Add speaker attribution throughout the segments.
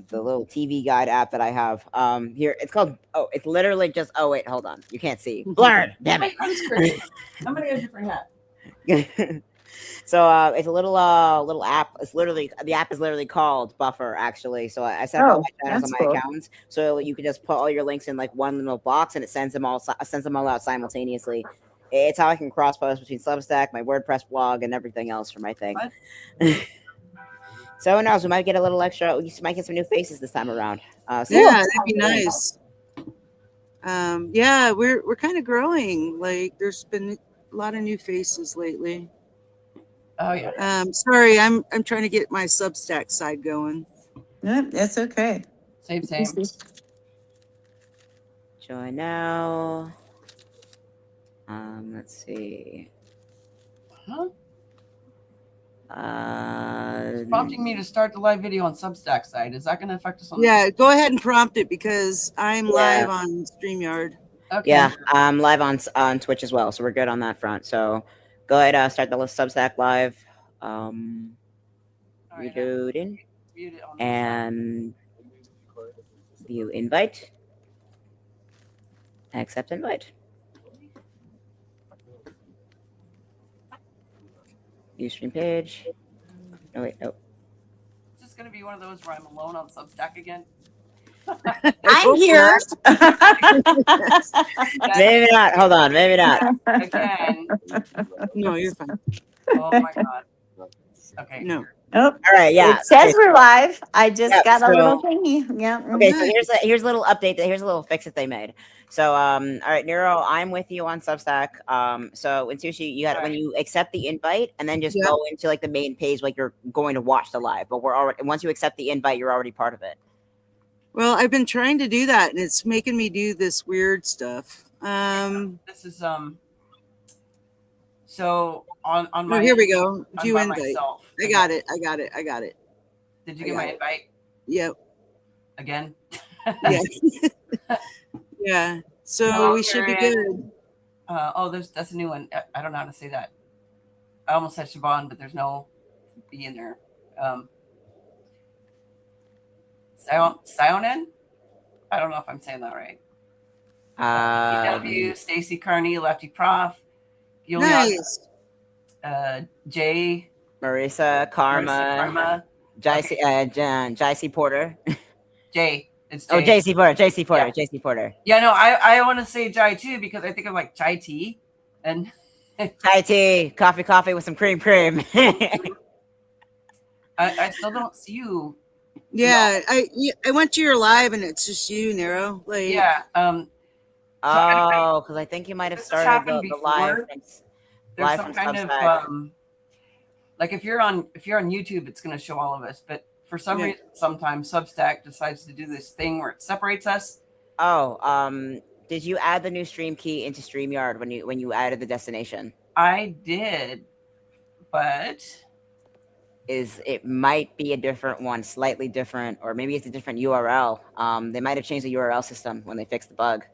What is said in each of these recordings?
Speaker 1: the little TV guide app that I have. Here it's called. Oh, it's literally just. Oh wait, hold on. You can't see. Blurred. Damn it.
Speaker 2: I'm screwed. I'm gonna get a different hat.
Speaker 1: So it's a little app. It's literally the app is literally called Buffer actually. So I set up all
Speaker 3: Oh,
Speaker 1: my channels on
Speaker 3: that's
Speaker 1: my
Speaker 3: cool.
Speaker 1: accounts, so you can just put all your links in like one little box, and it sends them all out simultaneously. It's how I can cross post between Substack, my WordPress blog, and everything else for my thing.
Speaker 2: What?
Speaker 1: So who knows? We might get a little extra. We might get some new faces this time around. So
Speaker 4: Yeah, that'd be nice. Yeah, we're kind of growing. Like, there's been a lot of new faces lately.
Speaker 2: Oh yeah.
Speaker 4: Sorry, I'm trying to get my Substack side going.
Speaker 3: Yeah, that's okay.
Speaker 2: Same.
Speaker 1: join now. Let's see.
Speaker 2: Huh?
Speaker 1: Uh,
Speaker 2: Prompting me to start the live video on Substack side. Is that going to affect us on?
Speaker 4: Yeah, go ahead and prompt it because I'm
Speaker 1: Yeah.
Speaker 4: live on StreamYard.
Speaker 2: Okay.
Speaker 1: Yeah, I'm live on Twitch as well, so we're good on that front. So go ahead, start the Substack live.
Speaker 2: All right,
Speaker 1: Reloading
Speaker 2: mute it on this side.
Speaker 1: and view invite. Accept invite. View stream page. Oh wait, no.
Speaker 2: Is this going to be one of those where I'm alone on Substack again?
Speaker 3: I'm here.
Speaker 1: Maybe not. Hold on, maybe not.
Speaker 2: Again.
Speaker 4: No, you're fine.
Speaker 2: Oh my god. Okay.
Speaker 4: No.
Speaker 3: Oh,
Speaker 1: All right, yeah.
Speaker 3: it says
Speaker 1: Okay,
Speaker 3: we're live. I just
Speaker 1: Yeah,
Speaker 3: got a
Speaker 1: so-
Speaker 3: little thingy. Yeah.
Speaker 1: Okay, so
Speaker 4: Nice.
Speaker 1: here's a little update. Here's a little fix that they made. So all right, Nero, I'm with you on Substack. So in Sushi, you got when you accept the invite and then just
Speaker 4: Yep.
Speaker 1: go into like the main page, like you're going to watch the live. But we're already once you accept the invite, you're already part of it.
Speaker 4: Well, I've been trying to do that, and it's making me do this weird stuff.
Speaker 2: This is so on my
Speaker 4: Here we go.
Speaker 2: I'm
Speaker 4: View
Speaker 2: by
Speaker 4: invite.
Speaker 2: myself.
Speaker 4: I got it.
Speaker 2: Did you
Speaker 4: I
Speaker 2: get my
Speaker 4: got it.
Speaker 2: invite
Speaker 4: Yep.
Speaker 2: again?
Speaker 4: Yeah. Yeah. So
Speaker 2: No,
Speaker 4: we should be
Speaker 2: you're
Speaker 4: good.
Speaker 2: That's a new one. I don't know how to say that. I almost said Siobhan, but there's no B in there. Sionen? I don't know if I'm saying that right. PW, Stacy Carney, Lefty Prof, Giuliana,
Speaker 4: Nice.
Speaker 2: Jay,
Speaker 1: Marissa, Karma,
Speaker 2: Karma,
Speaker 1: JC Porter.
Speaker 2: Jay. It's Jay.
Speaker 1: Oh, JC Porter, JC Porter,
Speaker 2: Yeah.
Speaker 1: JC Porter.
Speaker 2: Yeah, no, I want to say Jai too because I think of like chai tea and
Speaker 1: Chai tea, coffee with some cream.
Speaker 2: I still don't see you.
Speaker 4: Yeah, I went to your live, and it's just you, Nero. Like,
Speaker 2: Yeah.
Speaker 1: Oh, because I think you might have
Speaker 2: This has
Speaker 1: started
Speaker 2: happened
Speaker 1: the live.
Speaker 2: before.
Speaker 1: Things.
Speaker 2: There's
Speaker 1: Live
Speaker 2: some
Speaker 1: from
Speaker 2: kind of
Speaker 1: Substack.
Speaker 2: like if you're on YouTube, it's going to show all of us. But for some
Speaker 4: Yeah.
Speaker 2: reason, sometimes Substack decides to do this thing where it separates us.
Speaker 1: Oh, did you add the new stream key into StreamYard when you added the destination?
Speaker 2: I did, but
Speaker 1: It might be a different one, slightly different, or maybe it's a different URL. They might have changed the URL system when they fixed the bug.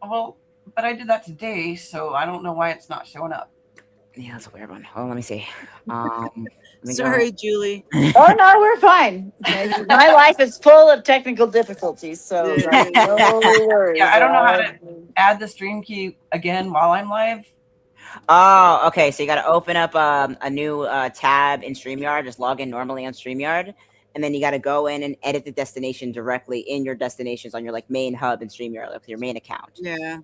Speaker 2: but I did that today, so I don't know why it's not showing up.
Speaker 1: Yeah, that's a weird one. Oh, let me see. Let me go.
Speaker 4: sorry, Julie.
Speaker 3: Oh no, we're fine. My life is full of technical difficulties, so
Speaker 4: Yeah.
Speaker 3: no worries.
Speaker 2: Yeah, I don't know how to add the stream key again while I'm live.
Speaker 1: Oh, okay. So you got to open up a new tab in StreamYard. Just log in normally on StreamYard, and then you got to go in and edit the destination directly in your destinations on your like main hub in StreamYard, like your main account.
Speaker 4: Yeah.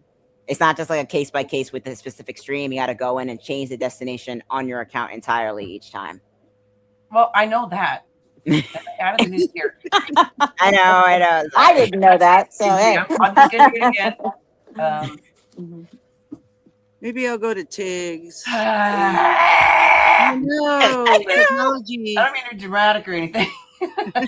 Speaker 1: It's not just like a case by case with a specific stream. You got to go in and change the destination on your account entirely each time.
Speaker 2: Well, I know that. I added the new tier.
Speaker 1: I know.
Speaker 3: I didn't know that. So hey.
Speaker 2: Yeah, I'm just gonna do it again.
Speaker 4: Maybe I'll go to Tiggs.
Speaker 2: I
Speaker 4: No, technology.
Speaker 2: don't mean to be dramatic or anything. I'm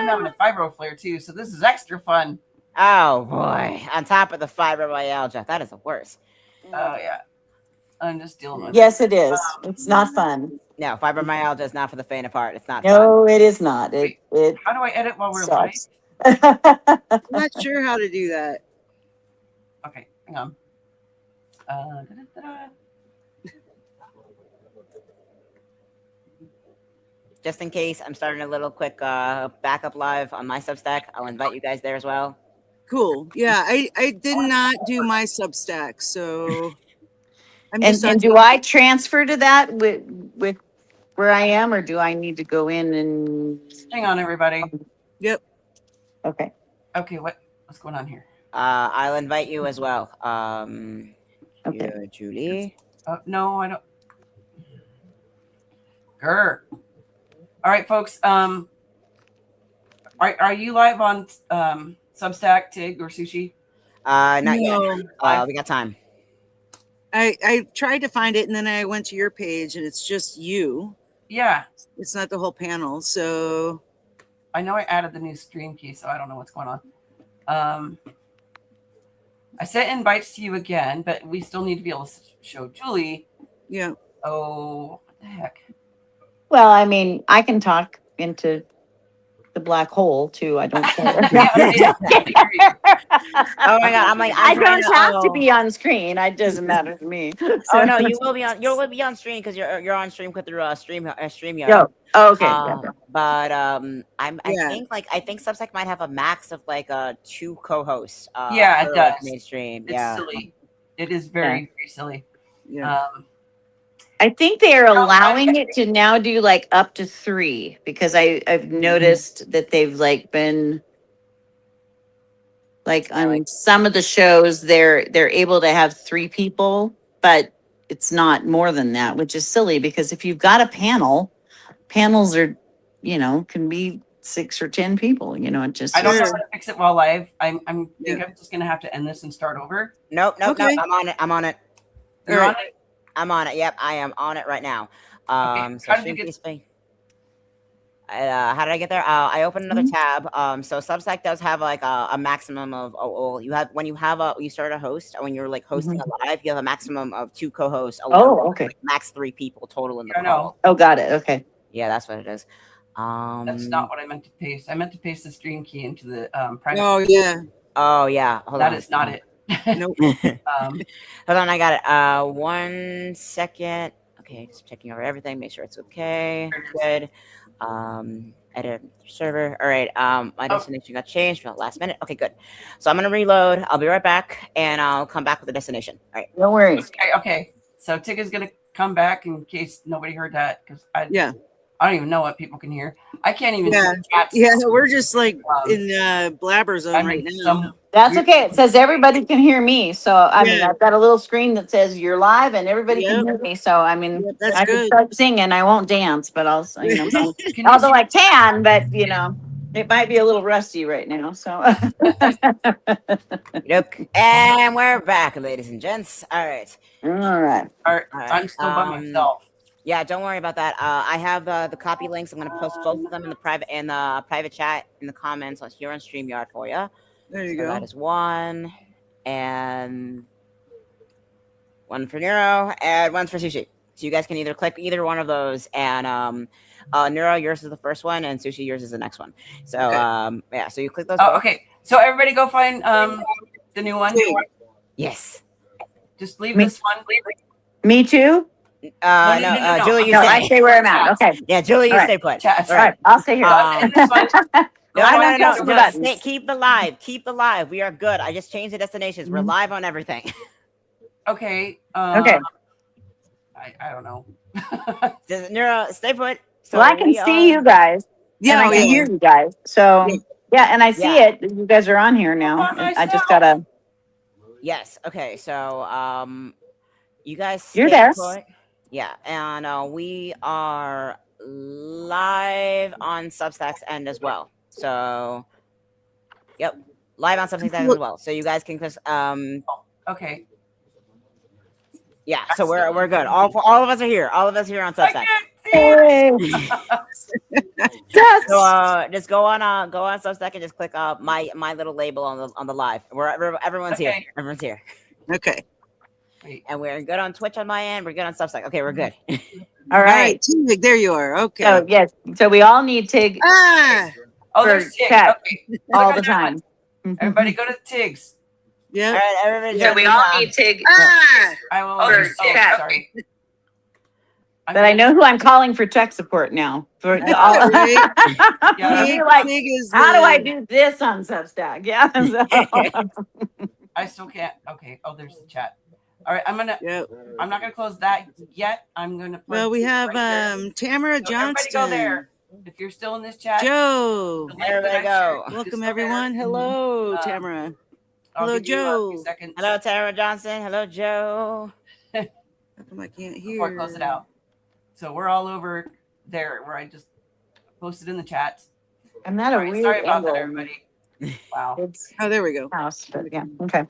Speaker 2: having a fibro flare too, so this is extra fun.
Speaker 1: Oh boy! On top of the fibromyalgia, that is the worst.
Speaker 2: Oh yeah, I'm just dealing with.
Speaker 3: Yes, it is. It's not fun.
Speaker 1: No, fibromyalgia is not for the faint of heart. It's not fun.
Speaker 3: No, it is not. It
Speaker 2: How do I edit while we're live?
Speaker 3: sucks.
Speaker 4: I'm not sure how to do that.
Speaker 2: Okay, hang on. Da-da-da-da.
Speaker 1: just in case, I'm starting a little quick backup live on my Substack. I'll invite you guys there as well.
Speaker 4: Cool. Yeah, I did not do my Substack, so I'm
Speaker 3: And,
Speaker 4: just
Speaker 3: and do I transfer to that with where I am, or do I need to go in and?
Speaker 2: Hang on, everybody.
Speaker 4: Yep.
Speaker 3: Okay.
Speaker 2: Okay, what's going on here?
Speaker 1: I'll invite you as well.
Speaker 3: Okay.
Speaker 1: Yeah, Julie.
Speaker 2: No, I don't. Grr. All right, folks. Are you live on Substack, Tig, or Sushi?
Speaker 1: Not yet.
Speaker 2: Live?
Speaker 1: We got time.
Speaker 4: I tried to find it and then I went to your page and it's just you.
Speaker 2: Yeah,
Speaker 4: It's not the whole panel. So
Speaker 2: I know I added the new stream key, so I don't know what's going on. I sent invites to you again, but we still need to be able to show Julie.
Speaker 4: yeah.
Speaker 2: Oh, what the heck?
Speaker 3: Well, I mean, I can talk into the black hole too. I don't care.
Speaker 1: Oh my god! I'm like,
Speaker 3: I
Speaker 1: I'm trying
Speaker 3: don't have to
Speaker 1: oh.
Speaker 3: be on screen. It doesn't matter to me.
Speaker 1: Oh no, you will be on. You will be on stream because you're on stream through StreamYard.
Speaker 3: Yo. Oh, okay. Yeah.
Speaker 1: But I
Speaker 4: Yeah.
Speaker 1: think Substack might have a max of like 2 co-hosts.
Speaker 2: Yeah, it
Speaker 1: per,
Speaker 2: does.
Speaker 1: Mainstream.
Speaker 2: It's
Speaker 1: Yeah.
Speaker 2: silly. It is very, very silly.
Speaker 4: Yeah.
Speaker 3: I think they are allowing it to now do like up to 3 because I've noticed that they've like been like on some of the shows they're able to have 3 people, but it's not more than that, which is silly because if you've got a panels are, can be 6 or 10 people, it just
Speaker 2: I don't know
Speaker 4: Sure.
Speaker 2: how to fix it while live. I'm think
Speaker 4: Yeah.
Speaker 2: I'm just gonna have to end this and start over.
Speaker 1: Nope.
Speaker 4: Okay.
Speaker 1: I'm on it. I'm on it.
Speaker 2: You're
Speaker 4: All
Speaker 2: on
Speaker 4: right.
Speaker 2: it?
Speaker 1: I'm on it. Yep, I am on it right now. So
Speaker 2: How did you
Speaker 1: stream
Speaker 2: get-
Speaker 1: display. How did I get there? I opened another tab. So Substack does have like a maximum of you have when you start a host, when you're like hosting a live, you have a maximum of 2 co-hosts.
Speaker 3: Oh, okay.
Speaker 1: Like, max 3 people total in the
Speaker 2: I
Speaker 1: call.
Speaker 2: know.
Speaker 3: Oh, got it. Okay.
Speaker 1: Yeah, that's what it is.
Speaker 2: That's not what I meant to paste. I meant to paste the stream key into the private.
Speaker 4: Oh yeah.
Speaker 1: Oh yeah. Hold
Speaker 2: That
Speaker 1: on.
Speaker 2: is not it.
Speaker 4: Nope.
Speaker 1: Hold on, I got it. 1 second. Okay, just checking over everything, make sure it's okay. Good. Edit server. All right. My destination got changed for the last minute. Okay, good. So I'm gonna reload. I'll be right back, and I'll come back with the destination. All right.
Speaker 3: No worries.
Speaker 2: Okay. So Tig is gonna come back in case nobody heard that because I don't even know what people can hear. I can't even see the chat.
Speaker 4: Yeah, we're just like in blabber zone
Speaker 2: I'm
Speaker 4: right
Speaker 2: in
Speaker 4: now.
Speaker 2: some
Speaker 3: That's okay. It says everybody can hear me. So, I mean,
Speaker 4: Yeah.
Speaker 3: I've got a little screen that says you're live and everybody
Speaker 4: Yep.
Speaker 3: can hear me. So, I mean,
Speaker 4: Yep, that's
Speaker 3: I can
Speaker 4: good.
Speaker 3: start singing. I won't dance, but I'll,
Speaker 2: Can you
Speaker 3: although
Speaker 2: see-
Speaker 3: I can, but it might be a little rusty right now. So,
Speaker 1: Look, and we're back, ladies and gents. All right.
Speaker 3: all right.
Speaker 2: I'm still by myself.
Speaker 1: Yeah, don't worry about that. I have the copy links. I'm gonna post both of them in the private chat in the comments here on StreamYard for you.
Speaker 4: There you
Speaker 1: So
Speaker 4: go.
Speaker 1: that is 1, and 1 for Neuro, and 1 for Sushi. So you guys can either click either one of those, and Neuro, yours is the first one, and Sushi, yours is the next one. So yeah, so you click those.
Speaker 2: Oh, okay. So everybody go find the new one.
Speaker 1: Yes.
Speaker 2: Just leave this one.
Speaker 3: Me too?
Speaker 2: No.
Speaker 1: Julie, you
Speaker 3: No,
Speaker 1: stay.
Speaker 3: I stay where I'm at. Okay.
Speaker 1: Yeah, Julie, you
Speaker 3: All right.
Speaker 1: stay put.
Speaker 2: Chat.
Speaker 3: All right. I'll stay here.
Speaker 2: And this one.
Speaker 1: No. Keep the live. Keep the live. We are good. I just changed the destinations. We're live on everything.
Speaker 2: Okay.
Speaker 3: Okay.
Speaker 2: I don't know.
Speaker 1: Neuro, stay put. So
Speaker 3: Well, I can see you guys.
Speaker 4: Yeah,
Speaker 3: and I can hear you guys. So, yeah, and I see it. You guys are on here now. I just gotta.
Speaker 1: Yes. Okay. So, you guys.
Speaker 3: You're
Speaker 1: stay
Speaker 3: there.
Speaker 1: put. Yeah, and we are live on Substack's end as well. So, yep, live on Substack's end as well. So you guys can just
Speaker 2: Okay.
Speaker 1: yeah. So we're good. All of us are here. All of us here on Substack.
Speaker 3: Hey. Yes.
Speaker 1: So just go on Substack and just click my little label on the live. Everyone's here.
Speaker 2: Okay.
Speaker 1: Everyone's here.
Speaker 4: Okay.
Speaker 1: And we're good on Twitch on my end. We're good on Substack. Okay, we're good.
Speaker 3: All right.
Speaker 4: Tig, there you are. Okay.
Speaker 3: So yes. So we all need Tig
Speaker 4: Ah.
Speaker 2: Oh,
Speaker 3: For
Speaker 2: there's Tig.
Speaker 3: chat.
Speaker 2: Okay.
Speaker 3: all
Speaker 2: Look
Speaker 3: the
Speaker 2: at that
Speaker 3: time.
Speaker 2: one. Everybody go to Tig's.
Speaker 1: All
Speaker 4: Yeah.
Speaker 1: right, everybody.
Speaker 3: So we all need Tig.
Speaker 4: Ah.
Speaker 2: I will.
Speaker 3: Oh,
Speaker 2: Oh,
Speaker 3: there's chat.
Speaker 2: sorry.
Speaker 3: But I know who I'm calling for tech support now. For
Speaker 4: I know,
Speaker 3: all,
Speaker 4: right?
Speaker 2: Yeah,
Speaker 3: I'll
Speaker 4: Big,
Speaker 3: be like,
Speaker 4: big is
Speaker 3: how do I
Speaker 4: the
Speaker 3: do this on Substack? Yeah. So.
Speaker 2: I still can't. Okay. Oh, there's the chat. All right. I'm
Speaker 4: yep.
Speaker 2: not gonna close that yet. I'm gonna plug
Speaker 4: Well, we have
Speaker 2: right there.
Speaker 4: Tamara
Speaker 2: So everybody go there.
Speaker 4: Johnston,
Speaker 2: If you're still in this chat,
Speaker 4: Joe.
Speaker 2: the link that
Speaker 1: Everybody
Speaker 2: I
Speaker 1: go.
Speaker 2: shared is
Speaker 4: Welcome
Speaker 2: still there.
Speaker 4: everyone. Hello,
Speaker 2: Um,
Speaker 4: Tamara.
Speaker 2: I'll
Speaker 4: Hello,
Speaker 2: give you a few
Speaker 4: Joe.
Speaker 2: seconds
Speaker 1: Hello, Tara Johnson. Hello, Joe.
Speaker 4: How come I can't hear?
Speaker 2: before I close it out. So we're all over there where I just posted in the chat.
Speaker 3: I'm not
Speaker 2: All
Speaker 3: a
Speaker 2: right,
Speaker 3: weird
Speaker 2: sorry about that,
Speaker 3: angle.
Speaker 2: everybody. Wow.
Speaker 3: It's
Speaker 4: Oh, there we go.
Speaker 3: house, but yeah. Okay.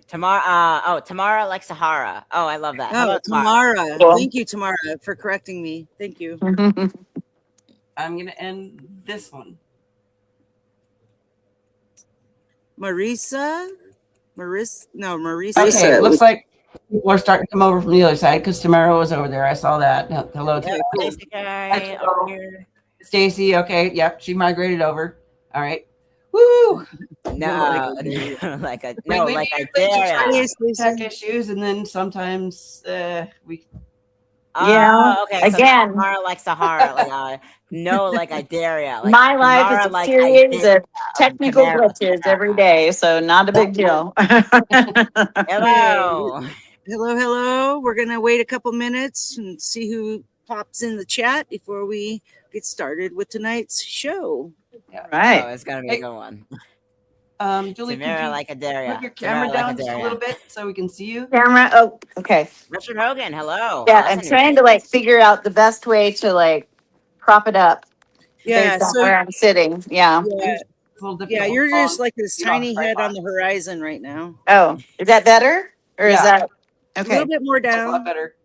Speaker 1: Tamara. Tamara like Sahara. Oh, I love that. Hello,
Speaker 4: Oh,
Speaker 1: Tamara.
Speaker 4: Tamara.
Speaker 3: Cool.
Speaker 4: Thank you, Tamara, for correcting me. Thank you.
Speaker 2: I'm gonna end this one.
Speaker 4: Marisa? Marisa.
Speaker 2: Okay, it looks like people are starting to come over from the other side because Tamara was over there. I saw that. Hello,
Speaker 1: Yep,
Speaker 2: Tamara.
Speaker 1: Stacy Carey over here.
Speaker 2: Stacy. Okay, yep, she migrated over. All right. Woo!
Speaker 1: No, like a no,
Speaker 2: we
Speaker 1: like
Speaker 2: need
Speaker 1: I
Speaker 2: everybody to
Speaker 1: dare
Speaker 2: try
Speaker 1: ya.
Speaker 2: to tech issues, and then sometimes we.
Speaker 3: Yeah.
Speaker 1: Okay. So
Speaker 3: Again,
Speaker 1: Tamara like Sahara. Like no, like I dare ya. Like
Speaker 3: my life is
Speaker 1: Tamara
Speaker 3: a
Speaker 1: like I
Speaker 3: series
Speaker 1: dare
Speaker 3: of technical
Speaker 1: Tamara.
Speaker 3: glitches every day, so not a big deal.
Speaker 1: Hello.
Speaker 4: Hello. We're going to wait a couple minutes and see who pops in the chat before we get started with tonight's show.
Speaker 2: Yeah.
Speaker 1: Oh,
Speaker 3: Right.
Speaker 1: it's gonna be
Speaker 2: Hey.
Speaker 1: a good one.
Speaker 2: Julie, could
Speaker 1: Tamara
Speaker 2: you
Speaker 1: like a dare ya.
Speaker 2: put your
Speaker 1: Tamara
Speaker 2: camera
Speaker 1: like
Speaker 2: down just a
Speaker 1: dare
Speaker 2: little
Speaker 1: ya.
Speaker 2: bit so we can see you?
Speaker 3: Camera. Oh, okay.
Speaker 1: Richard Hogan. Hello.
Speaker 3: Yeah,
Speaker 1: That's
Speaker 3: I'm
Speaker 1: a new
Speaker 3: trying to like figure out the best way to like prop it up
Speaker 4: Yeah,
Speaker 3: based on
Speaker 4: so
Speaker 3: where I'm sitting. Yeah.
Speaker 4: yeah,
Speaker 2: It's a little difficult.
Speaker 4: you're
Speaker 2: with
Speaker 4: just
Speaker 2: phone.
Speaker 4: like this
Speaker 2: You're on a
Speaker 4: tiny head on
Speaker 2: tripod.
Speaker 4: the horizon right now.
Speaker 3: Oh, is that better? Or is
Speaker 2: Yeah.
Speaker 3: that
Speaker 4: A
Speaker 3: okay?
Speaker 4: little bit more
Speaker 2: That's a lot
Speaker 4: down.
Speaker 2: better.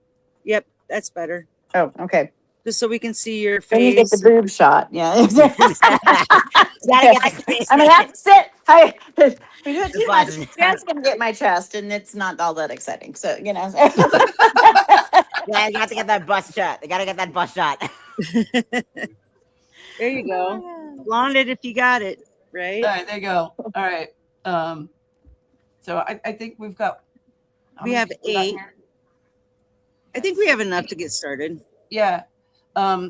Speaker 4: Yep, that's better.
Speaker 3: Oh, okay.
Speaker 4: Just so we can see your
Speaker 3: Then you get the
Speaker 4: face.
Speaker 3: boob shot. Yeah.
Speaker 1: You gotta get the
Speaker 3: I'm gonna have to sit. If we do it
Speaker 1: The
Speaker 3: too much,
Speaker 1: button.
Speaker 3: Grant's gonna get my chest, and it's not all that exciting. So
Speaker 1: Yeah, you got to get that bus shot. They gotta get that bus shot.
Speaker 4: There you go.
Speaker 1: Oh,
Speaker 4: Blonde it if you got it, right?
Speaker 2: All right, there you go. All right. So I think we've got. how
Speaker 4: We
Speaker 2: many
Speaker 4: have
Speaker 2: people got
Speaker 4: 8.
Speaker 2: here?
Speaker 4: I think we have enough to get started.
Speaker 2: Yeah.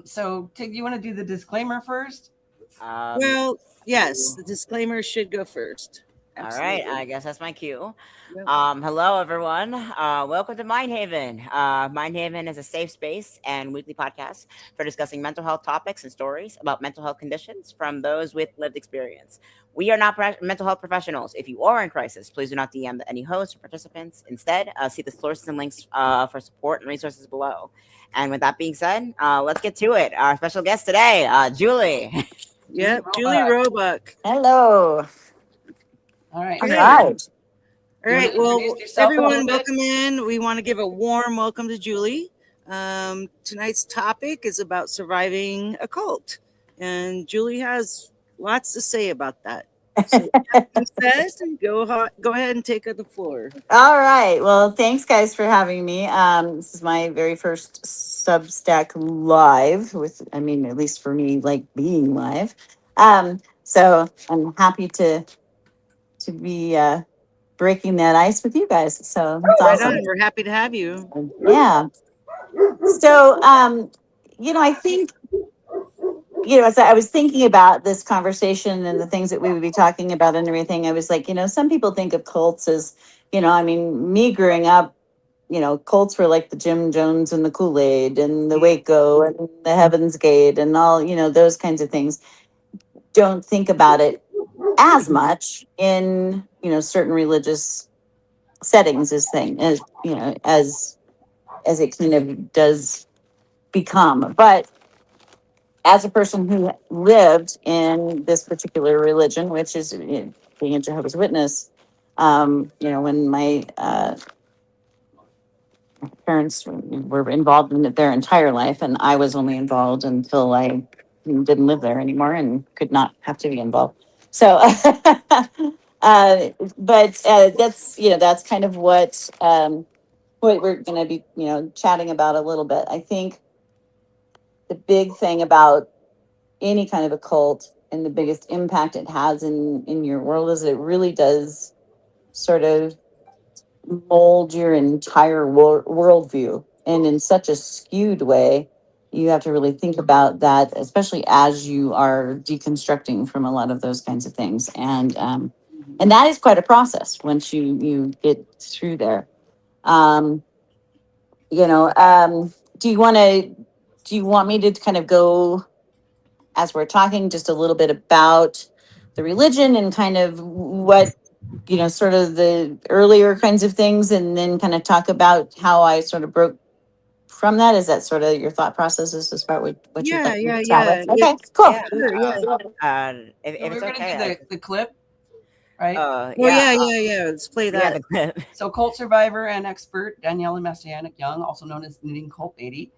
Speaker 2: So Tig, you want to do the disclaimer first?
Speaker 4: Well, yes, the disclaimer should go first.
Speaker 1: All right,
Speaker 4: Absolutely.
Speaker 1: I guess that's my cue.
Speaker 4: Yep.
Speaker 1: Hello, everyone. Welcome to Mindhaven. Mindhaven is a safe space and weekly podcast for discussing mental health topics and stories about mental health conditions from those with lived experience. We are not mental health professionals. If you are in crisis, please do not DM any hosts or participants. Instead, see the sources and links for support and resources below. And with that being said, let's get to it. Our special guest today, Julie.
Speaker 4: Yep, Julie Robuck.
Speaker 3: hello.
Speaker 2: All right.
Speaker 3: All
Speaker 4: Great.
Speaker 3: right.
Speaker 4: All right,
Speaker 2: You wanna
Speaker 4: well,
Speaker 2: introduce yourself a little
Speaker 4: everyone,
Speaker 2: bit?
Speaker 4: welcome in. We want to give a warm welcome to Julie. Tonight's topic is about surviving a cult, and Julie has lots to say about that. So, that being said, go ahead and take the floor.
Speaker 3: All right. Well, thanks guys for having me. This is my very first Substack live at least for me, like being live. So I'm happy to be breaking that ice with you guys. So it's
Speaker 4: Right
Speaker 3: awesome.
Speaker 4: on. We're happy to have you.
Speaker 3: Yeah. So I think as I was thinking about this conversation and the things that we would be talking about and everything, I was like, some people think of cults as, me growing up, cults were like the Jim Jones and the Kool-Aid and the Waco and the Heaven's Gate and all, those kinds of things. Don't think about it as much in, certain religious settings as as it kind of does become. But as a person who lived in this particular religion, which is being a Jehovah's Witness, when my parents were involved in it their entire life, and I was only involved until I didn't live there anymore and could not have to be involved. So, but that's kind of what we're going to be chatting about a little bit. I think the big thing about any kind of a cult and the biggest impact it has in your world is it really does sort of mold your entire worldview. and in such a skewed way. You have to really think about that, especially as you are deconstructing from a lot of those kinds of things. And that is quite a process once you get through there. Um, do you want me to kind of go as we're talking just a little bit about the religion and kind of what, sort of the earlier kinds of things, and then kind of talk about how I sort of broke from that? Is that sort of your thought process? Is this about what you'd
Speaker 4: Yeah,
Speaker 3: like
Speaker 4: yeah,
Speaker 3: to chat
Speaker 4: yeah.
Speaker 3: with? Okay, cool.
Speaker 1: Yeah.
Speaker 4: Sure, yeah.
Speaker 1: If
Speaker 2: So
Speaker 1: it's
Speaker 2: we're going to
Speaker 1: okay,
Speaker 2: do the clip, right?
Speaker 4: Oh
Speaker 1: yeah,
Speaker 4: yeah. Let's play
Speaker 1: yeah,
Speaker 4: that.
Speaker 1: the clip.
Speaker 2: So cult survivor and expert Daniela Messianic Young, also known as Knitting Cult Lady,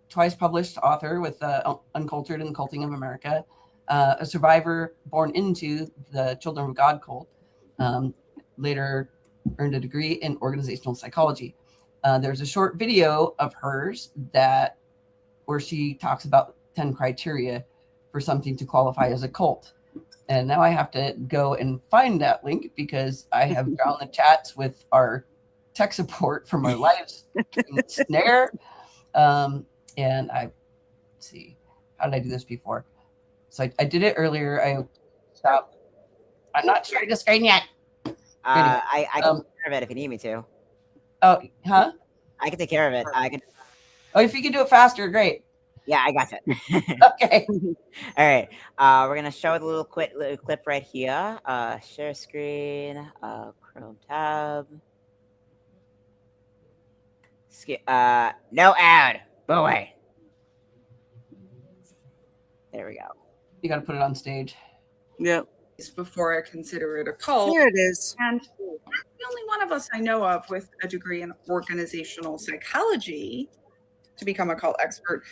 Speaker 2: twice published author with Uncultured and Culting of America, a survivor born into the Children of God cult, later earned a degree in organizational psychology. There's a short video of hers where she talks about 10 criteria for something to qualify as a cult. And now I have to go and find that link because I have found the chats with our tech support from our live snare. And see, how did I do this before? So I did it earlier. I stopped. I'm not sharing the screen yet. Anyway,
Speaker 1: I can take care of it if you need me to.
Speaker 2: Oh, huh?
Speaker 1: I can take care of it. I can.
Speaker 2: Oh, if you can do it faster, great.
Speaker 1: Yeah, I got it.
Speaker 2: Okay.
Speaker 1: All right. We're gonna show the little clip right here. Share screen. Chrome tab. No ad. Go away. There we go.
Speaker 2: You got to put it on stage.
Speaker 4: Yep.
Speaker 5: Before I consider it a cult.
Speaker 4: There it is.
Speaker 5: And the only one of us I know of with a degree in organizational psychology to become a cult expert.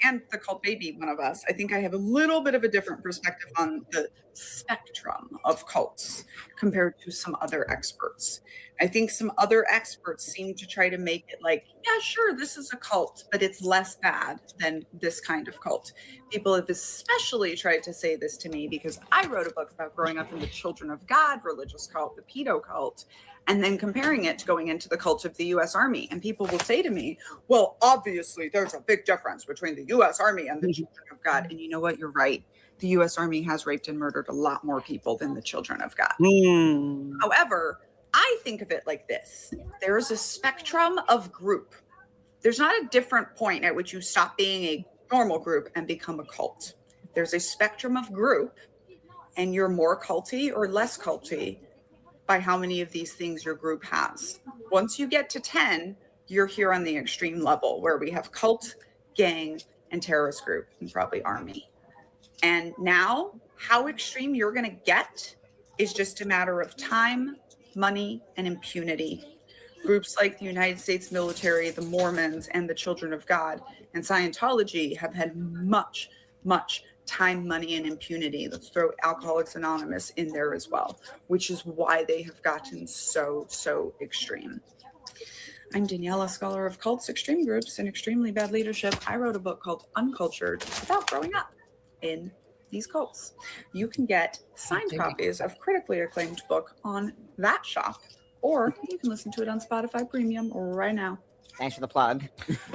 Speaker 5: And the cult baby, one of us. I think I have a little bit of a different perspective on the spectrum of cults compared to some other experts. I think some other experts seem to try to make it like, yeah, sure, this is a cult, but it's less bad than this kind of cult. People have especially tried to say this to me because I wrote a book about growing up in the Children of God religious cult, the pedo cult, and then comparing it to going into the cult of the U.S. Army. And people will say to me, well, obviously, there's a big difference between the U.S. Army and the Children of God. And you know what? You're right. The U.S. Army has raped and murdered a lot more people than the Children of God. However, I think of it like this. There's a spectrum of group. There's not a different point at which you stop being a normal group and become a cult. There's a spectrum of group, and you're more culty or less culty by how many of these things your group has. Once you get to 10, you're here on the extreme level where we have cult, gang, and terrorist group, and probably army. And now, how extreme you're going to get is just a matter of time, money, and impunity. Groups like the United States military, the Mormons, and the Children of God, and Scientology have had much, much time, money, and impunity. Let's throw Alcoholics Anonymous in there as well, which is why they have gotten so extreme. I'm Daniela, scholar of cults, extreme groups, and extremely bad leadership. I wrote a book called Uncultured about growing up in these cults. You can get signed copies of critically acclaimed book on that shop, or you can listen to it on Spotify Premium right now.
Speaker 1: Thanks for the plug.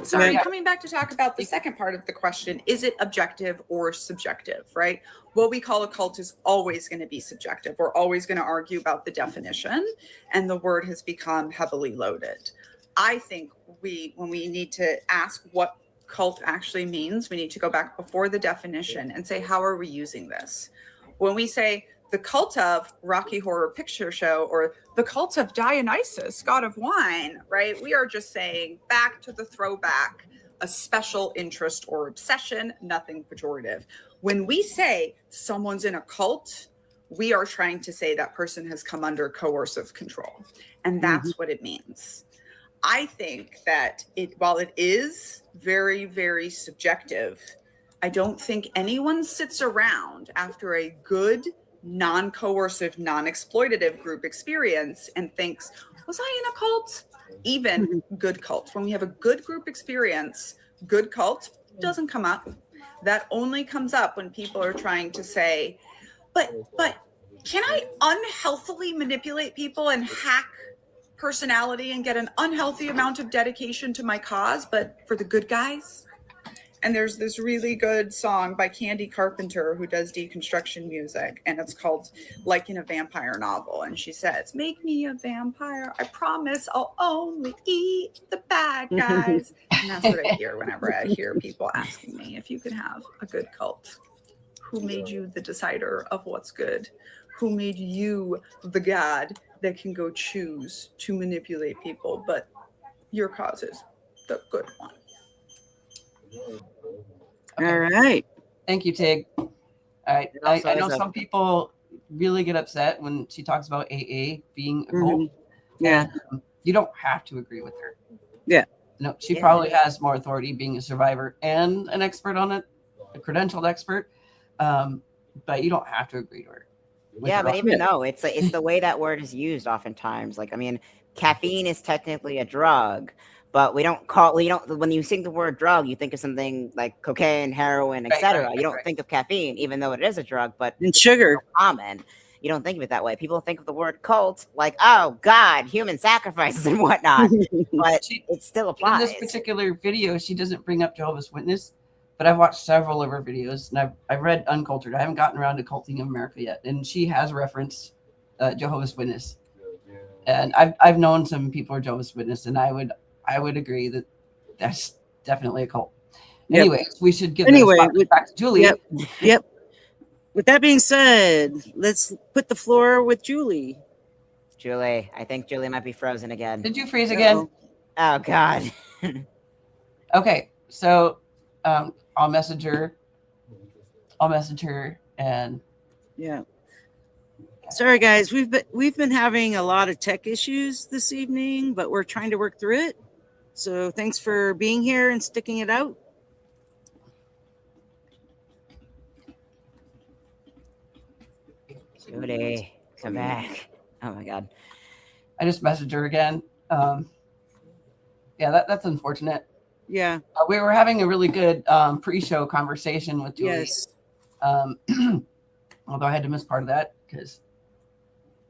Speaker 5: Sorry, coming back to talk about the second part of the question, is it objective or subjective, right? What we call a cult is always going to be subjective. We're always going to argue about the definition, and the word has become heavily loaded. I think when we need to ask what cult actually means, we need to go back before the definition and say, how are we using this? When we say the cult of Rocky Horror Picture Show or the cult of Dionysus, god of wine, right? We are just saying back to the throwback, a special interest or obsession, nothing pejorative. When we say someone's in a cult, we are trying to say that person has come under coercive control. And that's what it means. I think that while it is very, very subjective, I don't think anyone sits around after a good, non-coercive, non-exploitative group experience and thinks, was I in a cult? Even good cult. When we have a good group experience, good cult doesn't come up. That only comes up when people are trying to say, but can I unhealthily manipulate people and hack personality and get an unhealthy amount of dedication to my cause, but for the good guys. And there's this really good song by Candy Carpenter, who does deconstruction music, and it's called Like in a Vampire Novel. And she says, "Make me a vampire. I promise I'll only eat the bad guys." And that's what I hear whenever I hear people asking me if you could have a good cult. Who made you the decider of what's good? Who made you the god that can go choose to manipulate people? But your cause is the good one.
Speaker 2: Okay.
Speaker 4: All right.
Speaker 2: Thank you, Tig. All right.
Speaker 1: It also
Speaker 2: I know
Speaker 1: is a-
Speaker 2: some people really get upset when she talks about AA being a cult.
Speaker 4: Yeah.
Speaker 2: And, you don't have to agree with her.
Speaker 4: Yeah.
Speaker 2: No, she
Speaker 1: Yeah.
Speaker 2: probably has more authority being a survivor and an expert on it, a credentialed expert. But you don't have to agree to her. with
Speaker 1: Yeah,
Speaker 2: her
Speaker 1: but
Speaker 2: on
Speaker 1: even
Speaker 2: it.
Speaker 1: though it's the way that word is used oftentimes. Like, I mean, caffeine is technically a drug, but we don't when you think the word drug, you think of something like cocaine, heroin,
Speaker 2: Right,
Speaker 1: etc.
Speaker 2: right,
Speaker 1: You don't
Speaker 2: right.
Speaker 1: think of caffeine, even though it is a drug, but
Speaker 4: And sugar.
Speaker 1: common. You don't think of it that way. People think of the word cult like, oh God, human sacrifices and whatnot. But
Speaker 2: She-
Speaker 1: it still
Speaker 2: In
Speaker 1: applies.
Speaker 2: this particular video, she doesn't bring up Jehovah's Witness, but I've watched several of her videos, and I've read Uncultured. I haven't gotten around to Culting of America yet, and she has referenced Jehovah's Witness. And I've known some people are Jehovah's Witness, and I would agree that that's definitely a cult.
Speaker 4: Yep.
Speaker 2: Anyways, we should give
Speaker 4: Anyway,
Speaker 2: the spot back to Julie.
Speaker 4: Yep. Yep. With that being said, let's put the floor with Julie.
Speaker 1: Julie, I think Julie might be frozen again.
Speaker 2: Did you freeze again?
Speaker 4: Uh-oh.
Speaker 1: Oh God.
Speaker 2: Okay, so I'll message her, and
Speaker 4: Yeah. Sorry, guys. We've been having a lot of tech issues this evening, but we're trying to work through it. So thanks for being here and sticking it out.
Speaker 1: Julie, come back. Oh my God.
Speaker 2: I just messaged her again. Yeah, that's unfortunate.
Speaker 4: Yeah.
Speaker 2: We were having a really good pre-show conversation with Julie.
Speaker 4: Yes.
Speaker 2: Although I had to miss part of that because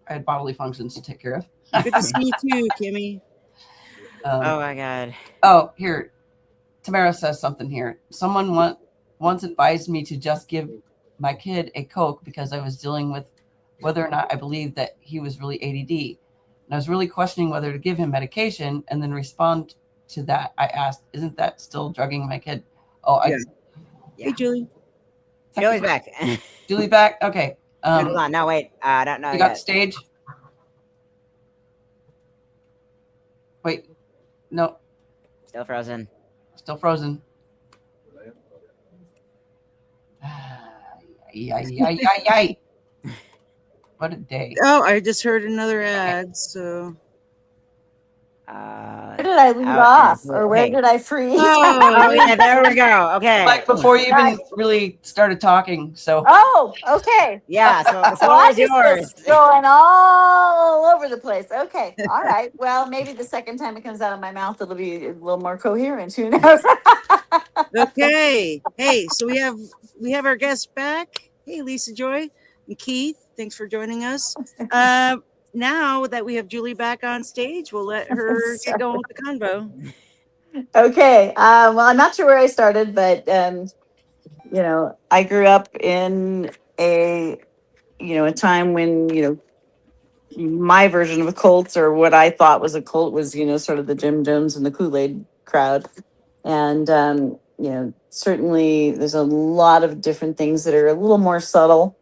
Speaker 2: I had bodily functions to take care of.
Speaker 4: Good to see you too, Kimmy.
Speaker 1: Oh my God.
Speaker 2: Oh, here, Tamara says something here. Someone once advised me to just give my kid a Coke because I was dealing with whether or not I believed that he was really ADD. And I was really questioning whether to give him medication, and then respond to that. I asked, "Isn't that still drugging my kid?" Oh,
Speaker 4: Yeah.
Speaker 1: Yeah.
Speaker 4: Hey, Julie.
Speaker 1: Julie's back.
Speaker 2: Julie back. Okay.
Speaker 1: Hold on. No, wait. I don't know
Speaker 2: You got
Speaker 1: yet.
Speaker 2: stage. Wait, no,
Speaker 1: Still frozen.
Speaker 2: still frozen. Yay. What a day.
Speaker 4: Oh, I just heard another ad. So.
Speaker 3: Where did I leave off, or where did I freeze?
Speaker 1: Oh yeah, there we go. Okay.
Speaker 2: Like before you even really started talking. So
Speaker 3: Oh, okay.
Speaker 1: Yeah. So the
Speaker 3: So
Speaker 1: floor
Speaker 3: I
Speaker 1: is
Speaker 3: just
Speaker 1: yours.
Speaker 3: was going all over the place. Okay, all right. Well, maybe the second time it comes out of my mouth, it'll be a little more coherent. Who knows?
Speaker 4: Okay. Hey, so we have our guests back. Hey, Lisa Joy and Keith. Thanks for joining us. Now that we have Julie back on stage, we'll let her get going with the convo.
Speaker 3: Okay. Well, I'm not sure where I started, but I grew up in a time when my version of a cult, or what I thought was a cult, was sort of the Jim Jones and the Kool-Aid crowd. And certainly there's a lot of different things that are a little more subtle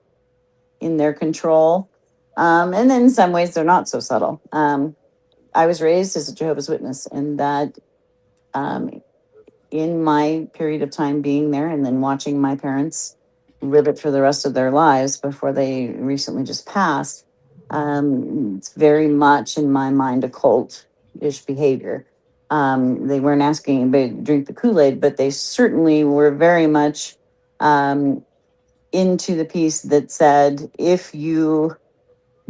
Speaker 3: in their control, and then in some ways they're not so subtle. I was raised as a Jehovah's Witness, and that in my period of time being there, and then watching my parents live it for the rest of their lives before they recently just passed, it's very much in my mind a cult-ish behavior. They weren't asking anybody to drink the Kool-Aid, but they certainly were very much into the piece that said, if you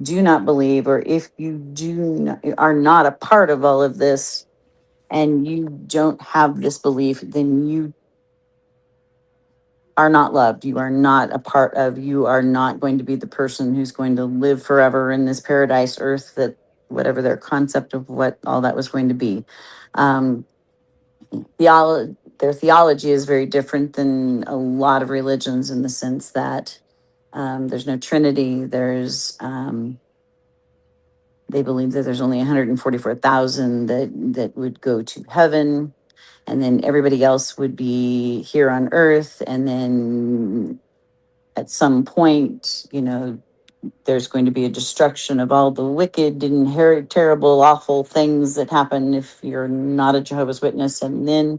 Speaker 3: do not believe, or if you are not a part of all of this, and you don't have this belief, then you are not loved. You are not a part of, you are not going to be the person who's going to live forever in this paradise earth that whatever their concept of what all that was going to be. Um, their theology is very different than a lot of religions in the sense that there's no Trinity. They believe that there's only 144,000 that would go to heaven, and then everybody else would be here on earth. And then at some point, there's going to be a destruction of all the wicked and terrible, awful things that happen if you're not a Jehovah's Witness. And then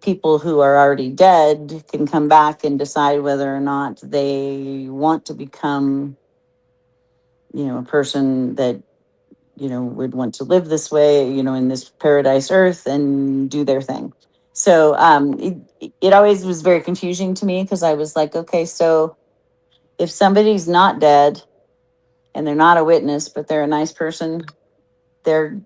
Speaker 3: people who are already dead can come back and decide whether or not they want to become, a person that, would want to live this way, in this paradise earth and do their thing. So it always was very confusing to me because I was like, okay, so if somebody's not dead and they're not a witness, but they're a nice person, they're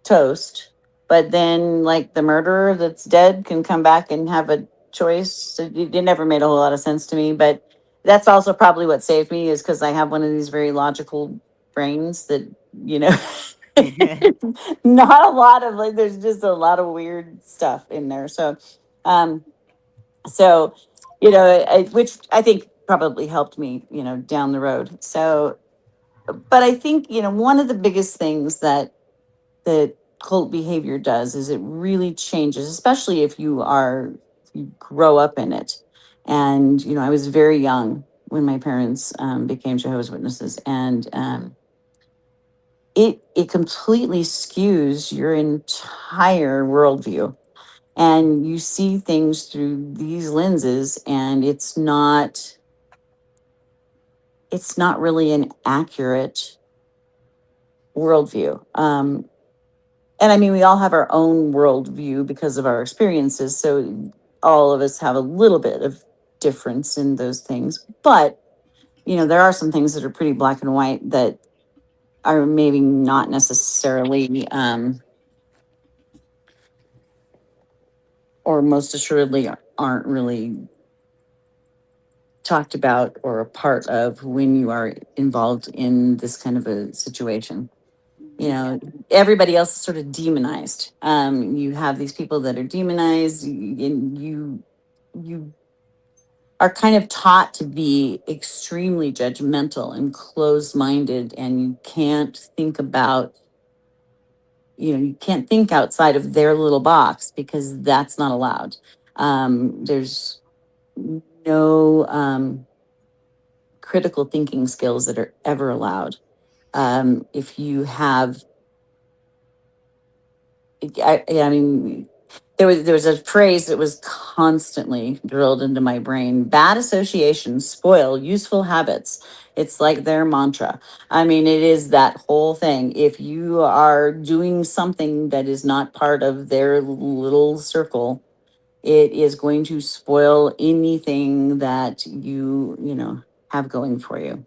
Speaker 3: toast. But then, like, the murderer that's dead can come back and have a choice. So it never made a whole lot of sense to me. But that's also probably what saved me, is because I have one of these very logical brains that, you know, not a lot of, like, there's just a lot of weird stuff in there. Um, so, which I think probably helped me, down the road. So, but I think, one of the biggest things that cult behavior does is it really changes, especially if you grow up in it. And I was very young when my parents became Jehovah's Witnesses, and it completely skews your entire worldview, and you see things through these lenses, and it's not really an accurate worldview. And I mean, we all have our own worldview because of our experiences. So all of us have a little bit of difference in those things. But, there are some things that are pretty black and white that are maybe not necessarily, or most assuredly aren't really talked about or a part of when you are involved in this kind of a situation. Everybody else is sort of demonized. You have these people that are demonized, and you are kind of taught to be extremely judgmental and closed-minded, and you can't think outside of their little box because that's not allowed. There's no critical thinking skills that are ever allowed. If you have I mean, there was a phrase that was constantly drilled into my brain: bad associations spoil useful habits. It's like their mantra. I mean, it is that whole thing. If you are doing something that is not part of their little circle, it is going to spoil anything that you have going for you.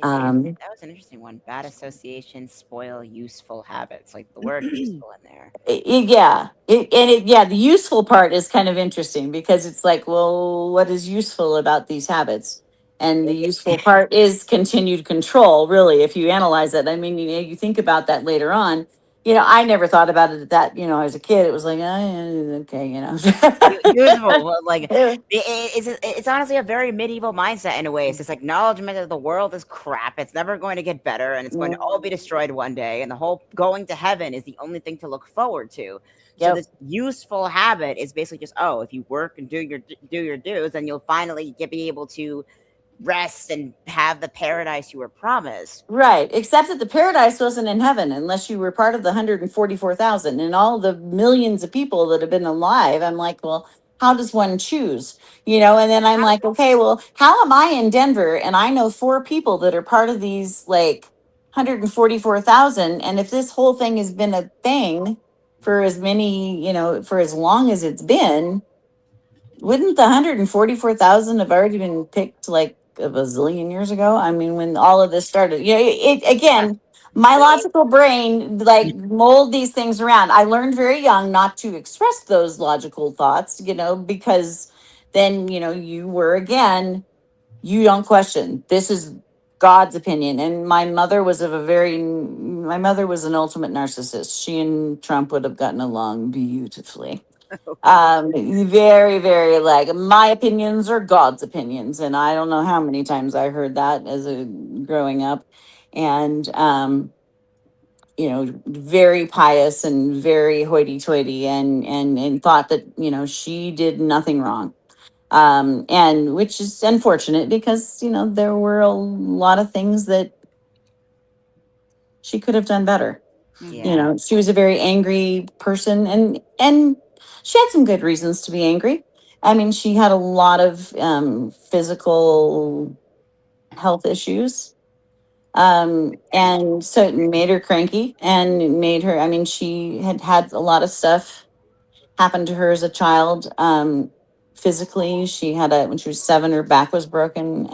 Speaker 1: That was an interesting one. Bad associations spoil useful habits. Like the word useful in there.
Speaker 3: The useful part is kind of interesting because it's like, well, what is useful about these habits? And the useful part is continued control, really, if you analyze it. I mean, you think about that later on. I never thought about it that, as a kid, it was like, oh, okay,
Speaker 1: Useful, like it's honestly a very medieval mindset in a way. It's this acknowledgement that the world is crap. It's never going to get better, and it's going to all be destroyed one day. And the whole going to heaven is the only thing to look forward to. So
Speaker 3: Yep.
Speaker 1: this useful habit is basically just, if you work and do your dues, then you'll finally be able to rest and have the paradise you were promised.
Speaker 3: Right. Except that the paradise wasn't in heaven unless you were part of the 144,000 and all the millions of people that have been alive. I'm like, well, how does one choose? And then I'm like, okay, well, how am I in Denver? And I know 4 people that are part of these, like, 144,000. And if this whole thing has been a thing for for as long as it's been, wouldn't the 144,000 have already been picked like a bazillion years ago? I mean, when all of this started, again, my logical brain like mold these things around. I learned very young not to express those logical thoughts, because then, you don't question. This is God's opinion. And my mother was an ultimate narcissist. She and Trump would have gotten along beautifully. Very, very like my opinions are God's opinions. And I don't know how many times I heard that as a growing up. And, very pious and very hoity-toity, and thought that she did nothing wrong, and which is unfortunate because there were a lot of things that she could have done better.
Speaker 1: Yeah.
Speaker 3: She was a very angry person, and she had some good reasons to be angry. I mean, she had a lot of physical health issues, and so it made her cranky and made her, I mean, she had had a lot of stuff happen to her as a child. Physically, she had when she was 7, her back was broken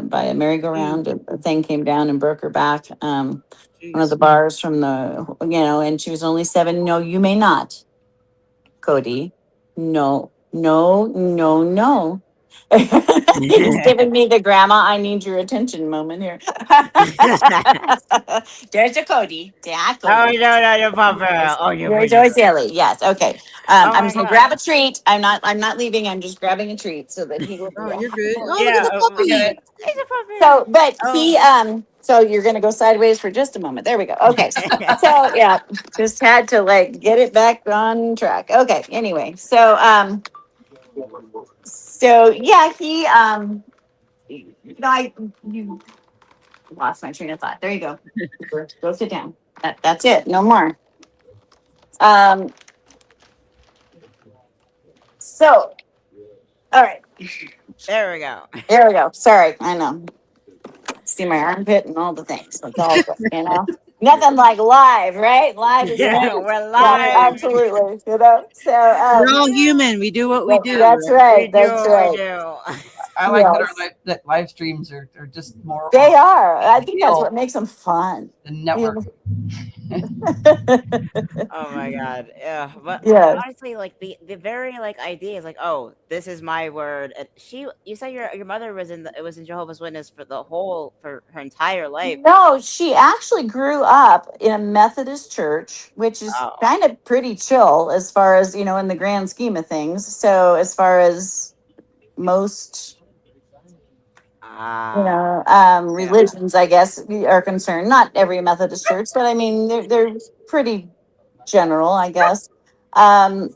Speaker 3: by a merry-go-round. A thing came down and broke her back. One of the bars from and she was only 7. No, you may not, Cody. No, no, no, no. He's giving me the grandma, I need your attention moment here. There's a Cody. Yeah,
Speaker 1: Oh
Speaker 3: Cody.
Speaker 1: no, no, Papa. Oh, you
Speaker 3: You're
Speaker 1: bring it.
Speaker 3: Joy Silly. Yes. Okay.
Speaker 1: Oh
Speaker 3: I'm
Speaker 1: my
Speaker 3: just gonna
Speaker 1: god.
Speaker 3: grab a treat. I'm not leaving. I'm just grabbing a treat so that he will be
Speaker 4: Oh,
Speaker 3: a
Speaker 4: you're
Speaker 3: happy
Speaker 4: good.
Speaker 3: boy.
Speaker 4: Oh, look at
Speaker 1: Yeah,
Speaker 4: the
Speaker 2: I get
Speaker 4: puppy.
Speaker 2: it.
Speaker 1: he's a puppy.
Speaker 3: So, but
Speaker 1: Oh.
Speaker 3: he, so you're gonna go sideways for just a moment. There we go. Okay. So yeah, just had to like get it back on track. Okay. Anyway, so yeah, you lost my train of thought. There you go. Go sit down. That's it. No more. Um. So, all right.
Speaker 1: There we go.
Speaker 3: There we go. Sorry. I know. See my armpit and all the things. It's all nothing like live, right? Live is
Speaker 1: Yeah,
Speaker 3: better.
Speaker 1: we're
Speaker 3: Yes,
Speaker 1: live.
Speaker 3: absolutely. So,
Speaker 4: We're all human. We do what we do.
Speaker 3: that's
Speaker 4: Right?
Speaker 3: right.
Speaker 1: We do
Speaker 3: That's
Speaker 1: what we
Speaker 3: right.
Speaker 1: do.
Speaker 2: I like that
Speaker 3: Yes,
Speaker 2: that live streams are just more
Speaker 3: they
Speaker 2: on
Speaker 3: are. I think that's
Speaker 2: real
Speaker 3: what makes them fun.
Speaker 2: the network.
Speaker 1: Oh my god. Yeah. But
Speaker 3: Yeah.
Speaker 1: honestly, like the very like idea is like, oh, this is my word. And you said your mother was in Jehovah's Witness for her entire life.
Speaker 3: No, she actually grew up in a Methodist church, which is
Speaker 1: Oh.
Speaker 3: kind of pretty chill as far as, in the grand scheme of things. So, as far as most,
Speaker 1: Ah.
Speaker 2: Yeah.
Speaker 3: religions, I guess, are concerned, not every Methodist church, but I mean, they're pretty general, I guess. Um,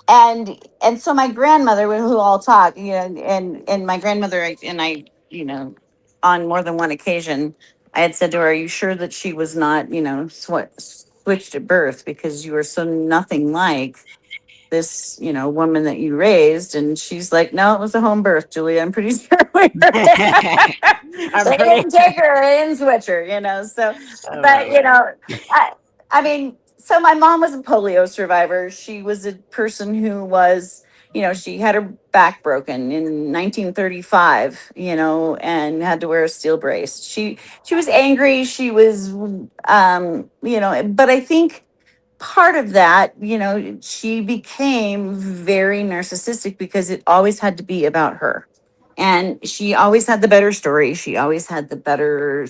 Speaker 3: and so my grandmother, who all talk, and my grandmother and I, on more than one occasion, I had said to her, "Are you sure that she was not, switched at birth because you are so nothing like this, woman that you raised?" And she's like, "No, it was a home birth, Julie. I'm pretty sure we were."
Speaker 1: I'm
Speaker 3: They
Speaker 1: pretty.
Speaker 3: didn't take her, they didn't switch her, So,
Speaker 1: Oh
Speaker 3: but
Speaker 1: my
Speaker 3: I, I mean, so my mom was a polio survivor. She was a person who was, she had her back broken in 1935, and had to wear a steel brace. She was angry. She was, but I think part of that, she became very narcissistic because it always had to be about her. And she always had the better story. She always had the better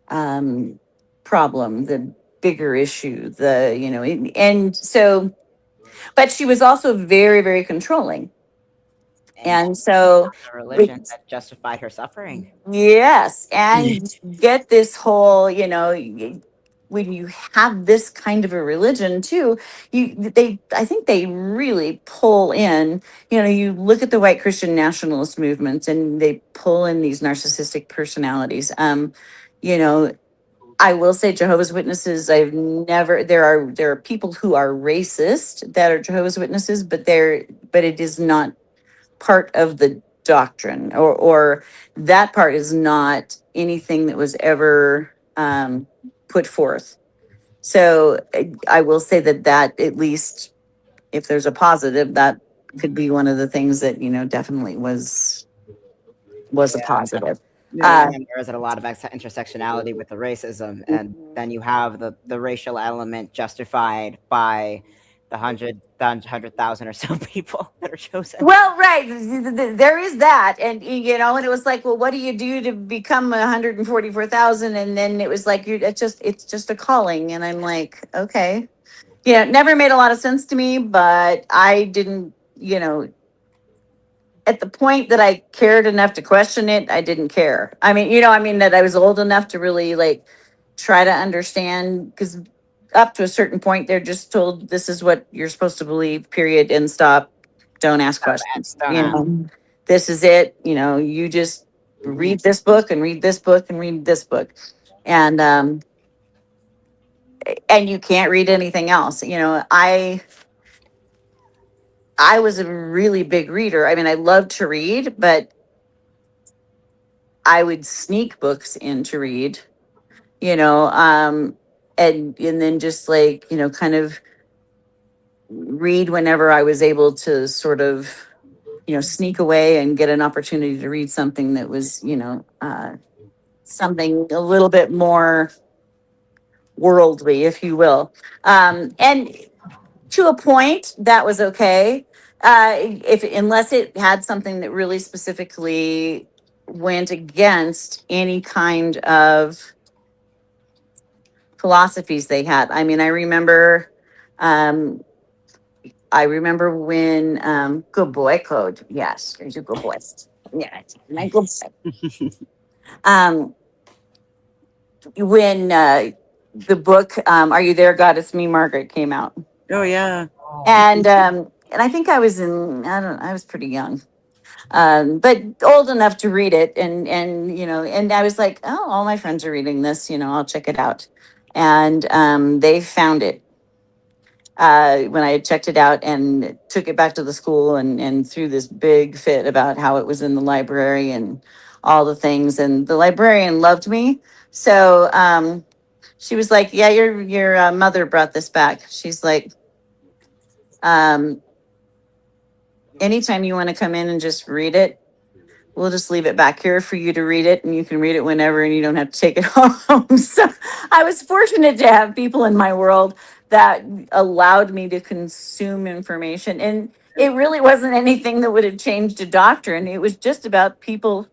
Speaker 3: um, problem, the bigger issue, and so, but she was also very, very controlling.
Speaker 1: and she
Speaker 3: And so,
Speaker 1: found a religion that justified her suffering.
Speaker 3: yes, and get this whole, when you have this kind of a religion too, I think they really pull in, you look at the white Christian nationalist movements and they pull in these narcissistic personalities. You know, I will say Jehovah's Witnesses, there are people who are racist that are Jehovah's Witnesses, but it is not part of the doctrine, or that part is not anything that was ever put forth. So I will say that at least, if there's a positive, that could be one of the things that definitely was a
Speaker 1: Yeah.
Speaker 3: positive.
Speaker 4: Yeah.
Speaker 3: uh,
Speaker 1: And there is a lot of intersectionality with the racism, and then you have the racial element justified by the 100,000 or so people that are chosen.
Speaker 3: Well, right. There is that. And, and it was like, well, what do you do to become 144,000? And then it was like, it's just a calling. And I'm like, okay. It never made a lot of sense to me, but I didn't, at the point that I cared enough to question it, I didn't care. I mean, that I was old enough to really like try to understand, because up to a certain point, they're just told this is what you're supposed to believe, period, and stop. Don't ask questions.
Speaker 1: Don't ask.
Speaker 3: This is it. You just read this book and read this book and read this book. And you can't read anything else. I was a really big reader. I mean, I loved to read, but I would sneak books in to read, you know, um, and then just like, kind of read whenever I was able to sort of, sneak away and get an opportunity to read something that was, something a little bit more worldly, if you will. And to a point, that was okay. If unless it had something that really specifically went against any kind of philosophies they had. I mean, um, I remember when Good Boy Code. Yes, there's a good boy. Yeah, my good boy. Um, when the book "Are You There, God? It's Me, Margaret" came out,
Speaker 4: Oh yeah.
Speaker 3: and I think I was I was pretty young, but old enough to read it, and I was like, oh, all my friends are reading this, I'll check it out, and they found it when I had checked it out and took it back to the school and threw this big fit about how it was in the library and all the things. And the librarian loved me. So she was like, yeah, your mother brought this back. She's like, um, anytime you want to come in and just read it, we'll just leave it back here for you to read it, and you can read it whenever and you don't have to take it home. So I was fortunate to have people in my world that allowed me to consume information. And it really wasn't anything that would have changed a doctrine. It was just about people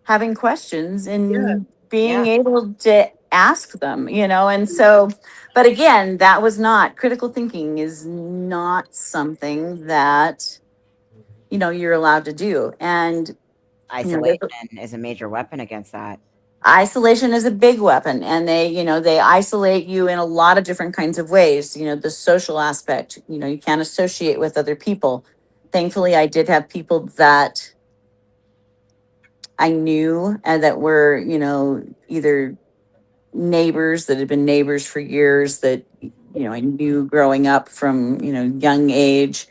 Speaker 3: having questions and being
Speaker 1: Yeah.
Speaker 3: able to ask them, And so, but again, that was not critical thinking is not something that, you're allowed to do. And
Speaker 1: Isolation is a major weapon against that.
Speaker 3: isolation is a big weapon, and they isolate you in a lot of different kinds of ways. The social aspect, you can't associate with other people. Thankfully, I did have people that I knew and that were, either neighbors that had been neighbors for years that I knew growing up from young age,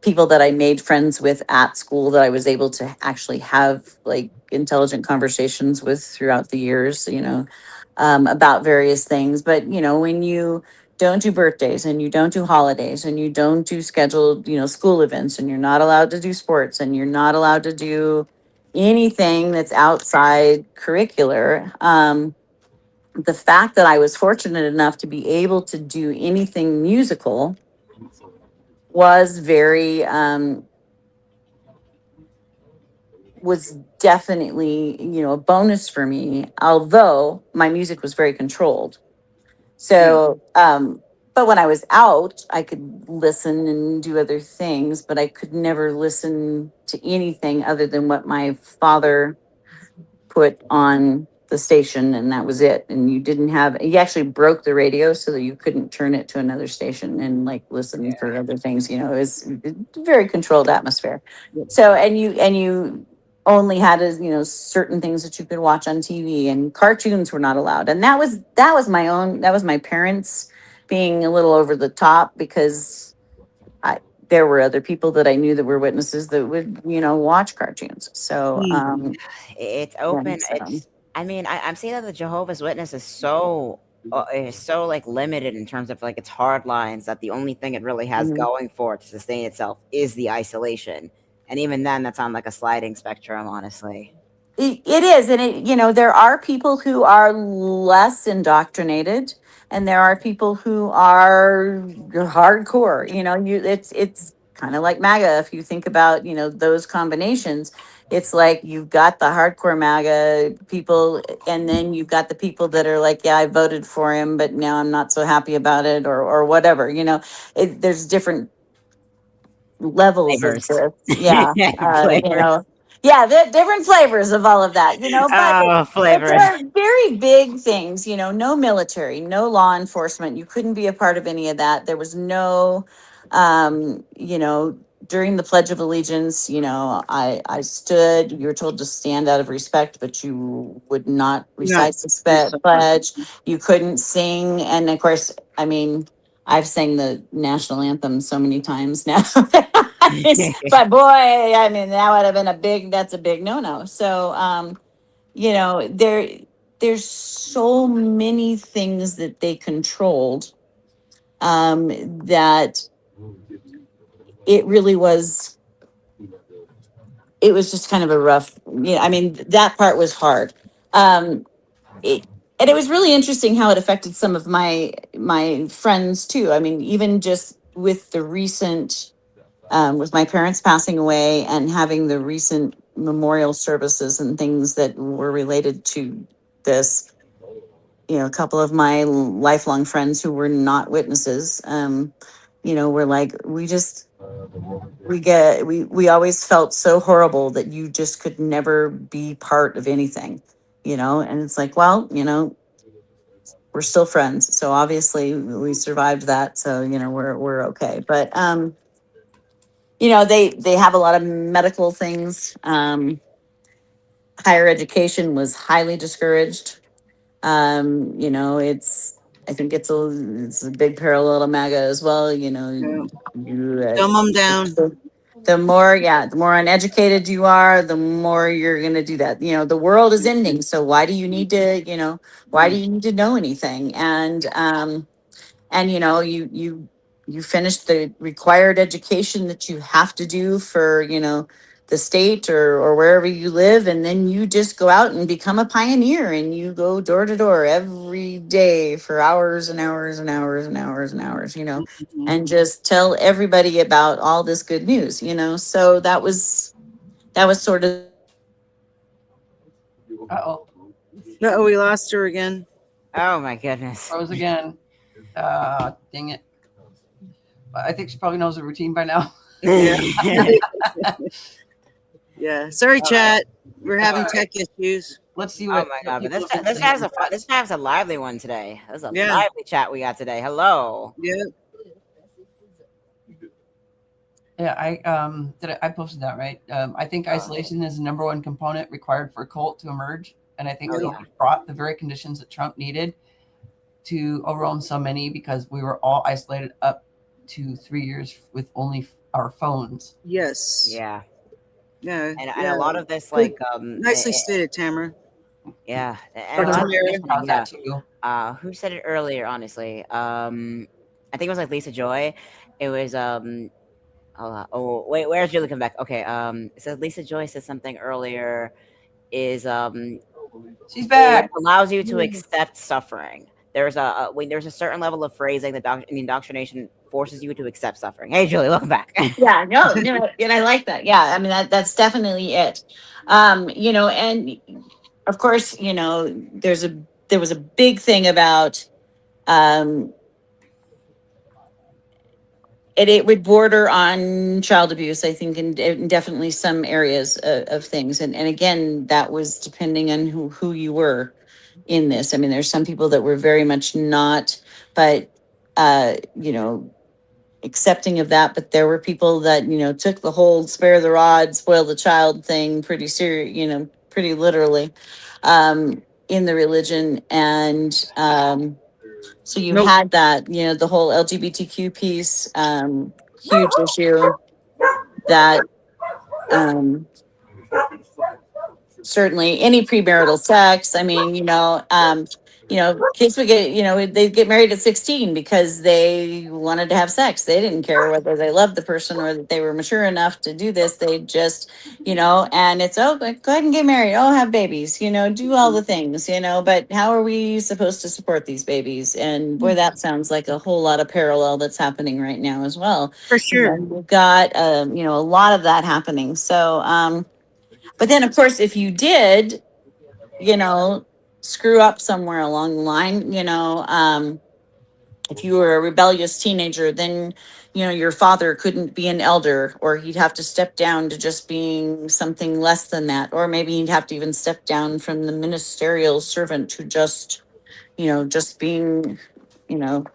Speaker 3: people that I made friends with at school that I was able to actually have like intelligent conversations with throughout the years, about various things. But when you don't do birthdays and you don't do holidays and you don't do scheduled school events, and you're not allowed to do sports, and you're not allowed to do anything that's outside curricular, the fact that I was fortunate enough to be able to do anything musical was very was definitely a bonus for me, although my music was very controlled. So but when I was out, I could listen and do other things, but I could never listen to anything other than what my father put on the station, and that was it. And he actually broke the radio so that you couldn't turn it to another station and like listen for other things. It was a very controlled atmosphere. So and you only had certain things that you could watch on TV, and cartoons were not allowed. And that was my parents being a little over the top, because there were other people that I knew that were witnesses that would, watch cartoons. So,
Speaker 1: It's open.
Speaker 3: so,
Speaker 1: I mean, I'm seeing that the Jehovah's Witness is so like limited in terms of like its hard lines, that the only thing it really has going for it to sustain itself is the isolation, and even then, that's on like a sliding spectrum, honestly.
Speaker 3: It is, and there are people who are less indoctrinated, and there are people who are hardcore. It's kind of like MAGA. If you think about those combinations, it's like you've got the hardcore MAGA people, and then you've got the people that are like, yeah, I voted for him, but now I'm not so happy about it, or whatever. There's different levels of
Speaker 1: Flavors.
Speaker 3: this. Yeah.
Speaker 1: Flavors.
Speaker 3: Yeah, the different flavors of all of that,
Speaker 1: Oh,
Speaker 3: but there
Speaker 1: flavors.
Speaker 3: are very big things, no military, no law enforcement. You couldn't be a part of any of that. There was no, um, you know, during the Pledge of Allegiance, I stood, you were told to stand out of respect, but you would not
Speaker 4: Not
Speaker 3: recite the pledge. You couldn't sing. And of course, I mean, I've sang the national anthem so many times now. But boy, I mean, that would have been that's a big no-no. So, there's so many things that they controlled, that it really was, it was just kind of a rough, I mean, that part was hard. Um, it, and it was really interesting how it affected some of my friends too. I mean, even just with the recent, with my parents passing away and having the recent memorial services and things that were related to this, a couple of my lifelong friends who were not witnesses, were like, we always felt so horrible that you just could never be part of anything, and it's like, well, we're still friends. So obviously we survived that. So, we're okay. But, they have a lot of medical things. Higher education was highly discouraged. I think it's a big parallel to MAGA as well.
Speaker 4: yeah.
Speaker 3: You,
Speaker 4: Dumb them down.
Speaker 3: the more uneducated you are, the more you're going to do that. The world is ending. So why do you need to know anything? And you finish the required education that you have to do for the state or wherever you live, and then you just go out and become a pioneer, and you go door to door every day for hours and hours and hours and hours and hours,
Speaker 4: Mhm.
Speaker 3: and just tell everybody about all this good news. So that was sort of.
Speaker 2: Uh-oh,
Speaker 4: Oh, we lost her again.
Speaker 1: Oh my goodness.
Speaker 2: froze again. Dang it. I think she probably knows the routine by now.
Speaker 4: Yeah. Yeah. Sorry, chat. We're having tech issues.
Speaker 2: Let's see
Speaker 1: Oh
Speaker 2: what.
Speaker 1: my
Speaker 2: what
Speaker 1: god! But
Speaker 2: people have been
Speaker 1: this
Speaker 2: saying
Speaker 1: guy's
Speaker 2: in
Speaker 1: a
Speaker 2: the chat.
Speaker 1: this guy's a lively one today. This is a
Speaker 4: Yeah.
Speaker 1: lively chat we got today. Hello.
Speaker 4: Yeah.
Speaker 2: Yeah, I posted that, right? I think isolation is the number one component required for a cult to emerge, and I think
Speaker 1: Oh,
Speaker 2: COVID brought the very conditions that Trump needed to overwhelm so many, because we were all isolated up to 3 years with only our phones.
Speaker 4: Yes.
Speaker 1: Yeah,
Speaker 4: Yeah.
Speaker 1: and a lot of this,
Speaker 4: Good.
Speaker 1: like,
Speaker 4: Nicely stated, Tamara.
Speaker 1: yeah, and a
Speaker 2: But
Speaker 1: lot of
Speaker 4: Tamara.
Speaker 1: this,
Speaker 2: caused
Speaker 1: yeah.
Speaker 2: that too.
Speaker 1: Who said it earlier? Honestly, I think it was like Lisa Joy. It was oh wait, where's Julie come back? Okay, it says Lisa Joy said something earlier. Is
Speaker 2: She's
Speaker 1: it
Speaker 2: back.
Speaker 1: allows you to accept suffering. When there's a certain level of phrasing that the indoctrination forces you to accept suffering. Hey, Julie, welcome back.
Speaker 3: Yeah, no, and I like that. Yeah, I mean, that's definitely it. And of course, there was a big thing about, um it would border on child abuse, I think, in definitely some areas of things. And again, that was depending on who you were in this. I mean, there's some people that were very much not, but accepting of that. But there were people that took the whole spare the rod, spoil the child thing pretty serious, pretty literally, in the religion. And so you
Speaker 4: Nope.
Speaker 3: had that, the whole LGBTQ piece, huge issue that, um, certainly any premarital sex. I mean, kids would get, they'd get married at 16 because they wanted to have sex. They didn't care whether they loved the person or that they were mature enough to do this. They just, and it's, oh, go ahead and get married. Oh, have babies, do all the things, but how are we supposed to support these babies? And boy, that sounds like a whole lot of parallel that's happening right now as well.
Speaker 4: For sure.
Speaker 3: We've got, a lot of that happening. So, but then of course, if you did, you know, screw up somewhere along the line, if you were a rebellious teenager, then, your father couldn't be an elder, or he'd have to step down to just being something less than that. Or maybe he'd have to even step down from the ministerial servant to just being, you know,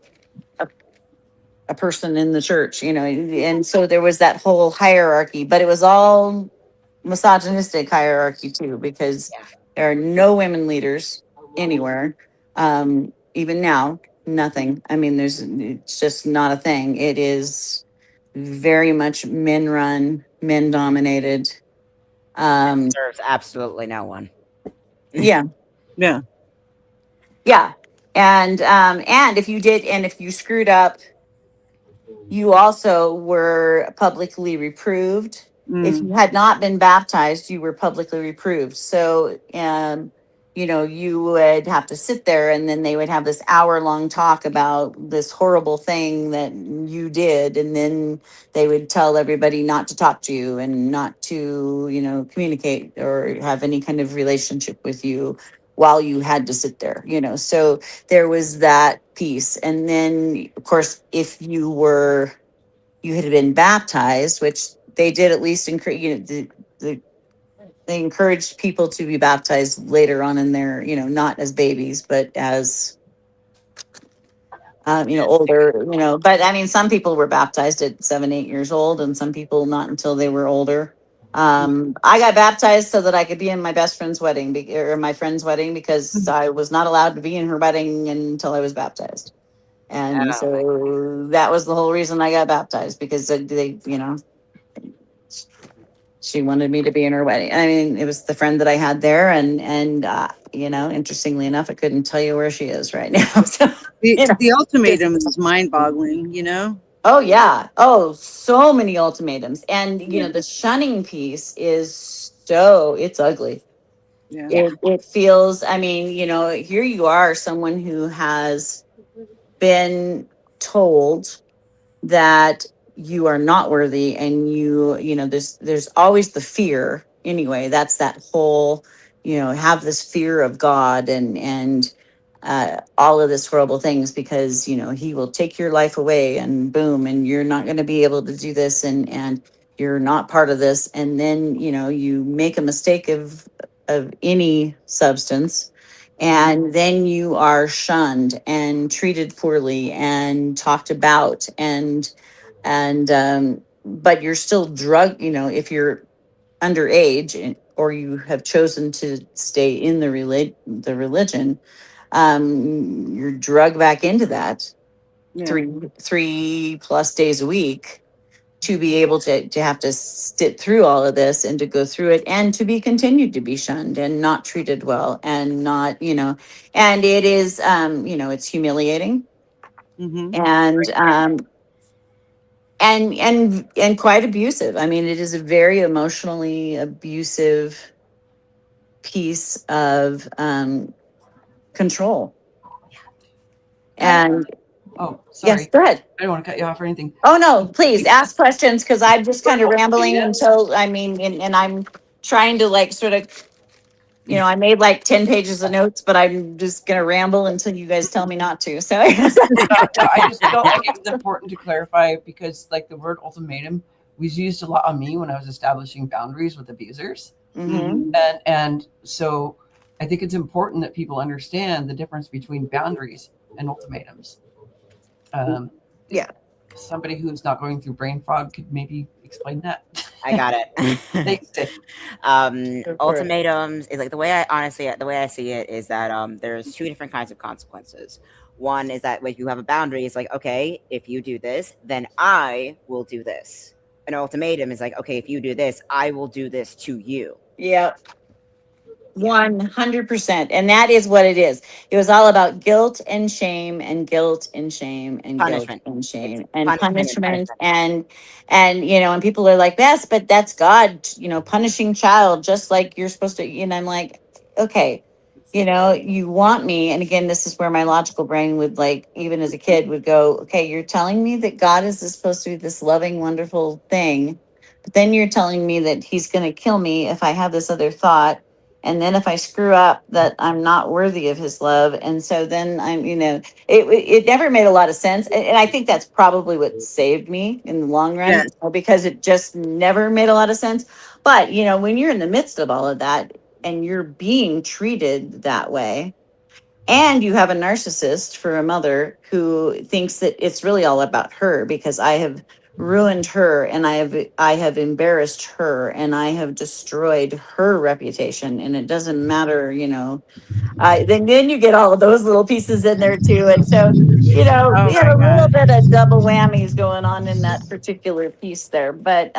Speaker 3: a, a person in the church, and so there was that whole hierarchy, but it was all misogynistic hierarchy too, because
Speaker 1: Yeah.
Speaker 3: there are no women leaders anywhere. Even now, nothing. I mean, it's just not a thing. It is very much men run, men dominated. Um,
Speaker 1: Serves absolutely no one.
Speaker 3: yeah,
Speaker 4: Yeah.
Speaker 3: yeah. And if you screwed up, you also were publicly reproved. If
Speaker 4: Mm.
Speaker 3: you had not been baptized, you were publicly reproved. So, you would have to sit there, and then they would have this hour-long talk about this horrible thing that you did. And then they would tell everybody not to talk to you and not to, communicate or have any kind of relationship with you while you had to sit there, So there was that piece. And then, of course, if you had been baptized, which they did at least encourage, they encouraged people to be baptized later on in their, not as babies, but as, older, but I mean, some people were baptized at 7, 8 years old, and some people not until they were older. I got baptized so that I could be in my best friend's wedding, or my friend's wedding, because I was not allowed to be in her wedding until I was baptized. And
Speaker 1: Oh my.
Speaker 3: so that was the whole reason I got baptized, because she wanted me to be in her wedding. I mean, it was the friend that I had there, and interestingly enough, I couldn't tell you where she is right now. So,
Speaker 4: The ultimatum
Speaker 3: just,
Speaker 4: is mind boggling.
Speaker 3: oh yeah, oh, so many ultimatums, and
Speaker 4: Yeah.
Speaker 3: the shunning piece is it's ugly.
Speaker 4: Yeah.
Speaker 1: Yeah.
Speaker 3: It feels. I mean, here you are, someone who has been told that you are not worthy, and there's always the fear anyway. That's that whole, have this fear of God, and all of this horrible things, because he will take your life away, and boom, and you're not going to be able to do this, and you're not part of this. And then you make a mistake of any substance, and then you are shunned and treated poorly and talked about, and but you're still drug, if you're underage, or you have chosen to stay in the religion, you're drugged back into that
Speaker 4: Yeah.
Speaker 3: three plus days a week, to be able to have to sit through all of this, and to go through it, and to be continued to be shunned and not treated well, and not, and it is, it's humiliating,
Speaker 4: Mm-hmm.
Speaker 3: and and quite abusive. I mean, it is a very emotionally abusive piece of control. And
Speaker 2: Oh,
Speaker 3: yes,
Speaker 2: sorry.
Speaker 3: go ahead.
Speaker 2: I don't want to cut you off or anything.
Speaker 3: Oh no, please ask questions, because I'm just kind of rambling until, I mean, and I'm trying to like sort of, I made like 10 pages of notes, but I'm just gonna ramble until you guys tell me not to. So
Speaker 2: No, I just felt like it was important to clarify, because like the word ultimatum was used a lot on me when I was establishing boundaries with abusers.
Speaker 3: Mhm.
Speaker 2: And so I think it's important that people understand the difference between boundaries and ultimatums.
Speaker 3: Yeah.
Speaker 2: Somebody who's not going through brain fog could maybe explain that.
Speaker 1: I got it.
Speaker 2: Thanks, Tiff.
Speaker 3: Go for it.
Speaker 1: Ultimatums is like, the way I see it is that there's two different kinds of consequences. One is that, like, you have a boundary. It's like, okay, if you do this, then I will do this. An ultimatum is like, okay, if you do this, I will do this to you.
Speaker 3: Yeah. 100%. And that is what it is. It was all about guilt and shame and guilt and shame and guilt
Speaker 1: Punishment.
Speaker 3: and
Speaker 1: It's
Speaker 3: shame and
Speaker 1: punishment and
Speaker 3: punishment.
Speaker 1: punishment.
Speaker 3: And people are like, but that's God, punishing child, just like you're supposed to, I'm like, okay, you want me. And again, this is where my logical brain would, like, even as a kid, would go, okay, you're telling me that God is supposed to be this loving, wonderful thing. But then you're telling me that he's going to kill me if I have this other thought. And then if I screw up, that I'm not worthy of his love. And so then it never made a lot of sense. And I think that's probably what saved me in the long run,
Speaker 4: Yes.
Speaker 3: because it just never made a lot of sense. But, when you're in the midst of all of that and you're being treated that way, and you have a narcissist for a mother who thinks that it's really all about her, because I have ruined her, and I have embarrassed her, and I have destroyed her reputation, and it doesn't matter, then you get all of those little pieces in there too. And so,
Speaker 1: Oh
Speaker 3: we had
Speaker 1: my
Speaker 3: a little
Speaker 1: god.
Speaker 3: bit of double whammies going on in that particular piece there. But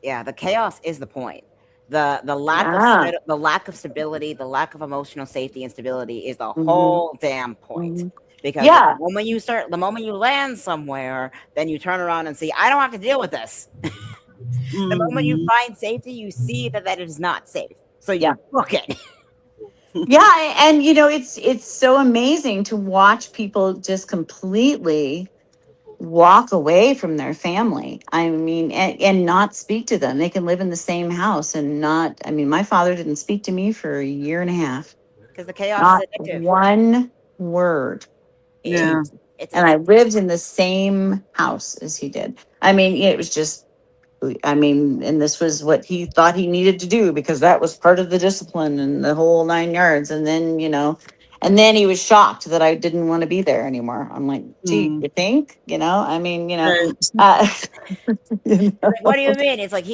Speaker 1: Yeah, the chaos is the point. The lack of
Speaker 3: yeah.
Speaker 1: the lack of stability, the lack of emotional safety and stability is the
Speaker 3: Hmm.
Speaker 1: whole damn point.
Speaker 3: Hmm.
Speaker 1: Because
Speaker 3: Yeah.
Speaker 1: the moment you land somewhere, then you turn around and see, I don't have to deal with this. The moment you
Speaker 4: Mhm.
Speaker 1: find safety, you see that that is not safe. So
Speaker 3: Yeah.
Speaker 1: you book it.
Speaker 3: Yeah, and it's so amazing to watch people just completely walk away from their family. I mean, and not speak to them. They can live in the same house and not. I mean, my father didn't speak to me for a year and a half.
Speaker 1: Because the chaos is
Speaker 3: Not
Speaker 1: addictive.
Speaker 3: one word to me.
Speaker 4: Yeah.
Speaker 3: And I lived in the same house as he did. I mean, it was just, and this was what he thought he needed to do, because that was part of the discipline and the whole 9 yards. And then he was shocked that I didn't want to be there anymore. I'm like, gee,
Speaker 4: Mm.
Speaker 3: you think,
Speaker 4: Right.
Speaker 3: uh,
Speaker 1: It's like, what do you mean? It's like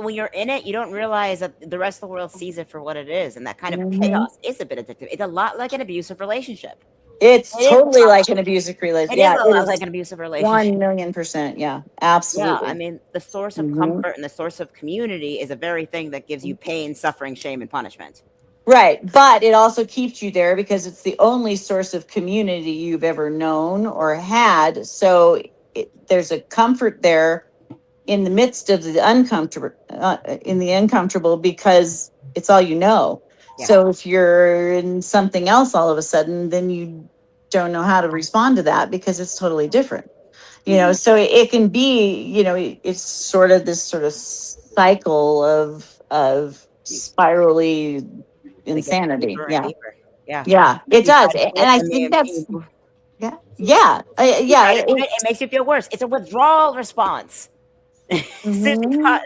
Speaker 1: when you're in it, you don't realize that the rest of the world sees it for what it is, and that kind of
Speaker 3: Mhm.
Speaker 1: chaos is a bit addictive. It's a lot like an abusive relationship.
Speaker 3: It's
Speaker 1: It is a
Speaker 3: totally
Speaker 1: lot.
Speaker 3: like an abusive relationship.
Speaker 1: It is
Speaker 3: Yeah,
Speaker 1: a
Speaker 3: it
Speaker 1: lot
Speaker 3: is
Speaker 1: like an abusive relationship.
Speaker 3: 1,000,000%. Yeah,
Speaker 1: Yeah, I
Speaker 3: absolutely.
Speaker 1: mean, the source of
Speaker 3: Mhm.
Speaker 1: comfort and the source of community is a very thing that gives you pain, suffering, shame, and punishment.
Speaker 3: Right. But it also keeps you there because it's the only source of community you've ever known or had. So there's a comfort there in the midst of the uncomfortable, because it's all you know.
Speaker 1: Yeah.
Speaker 3: So if you're in something else all of a sudden, then you don't know how to respond to that, because it's totally different. So it can be, it's sort of this sort of cycle of
Speaker 1: You,
Speaker 3: spirally
Speaker 1: it gets
Speaker 3: insanity.
Speaker 1: deeper and
Speaker 3: Yeah.
Speaker 1: deeper. Yeah.
Speaker 3: Yeah, it
Speaker 1: You try
Speaker 3: does.
Speaker 1: to
Speaker 3: And
Speaker 1: quit,
Speaker 3: I
Speaker 1: and
Speaker 3: think
Speaker 1: then
Speaker 3: that's, yeah. Yeah.
Speaker 1: you
Speaker 3: Yeah.
Speaker 1: try to quit, it makes you feel worse. It's a withdrawal response. Simply
Speaker 3: Mhm.
Speaker 1: put.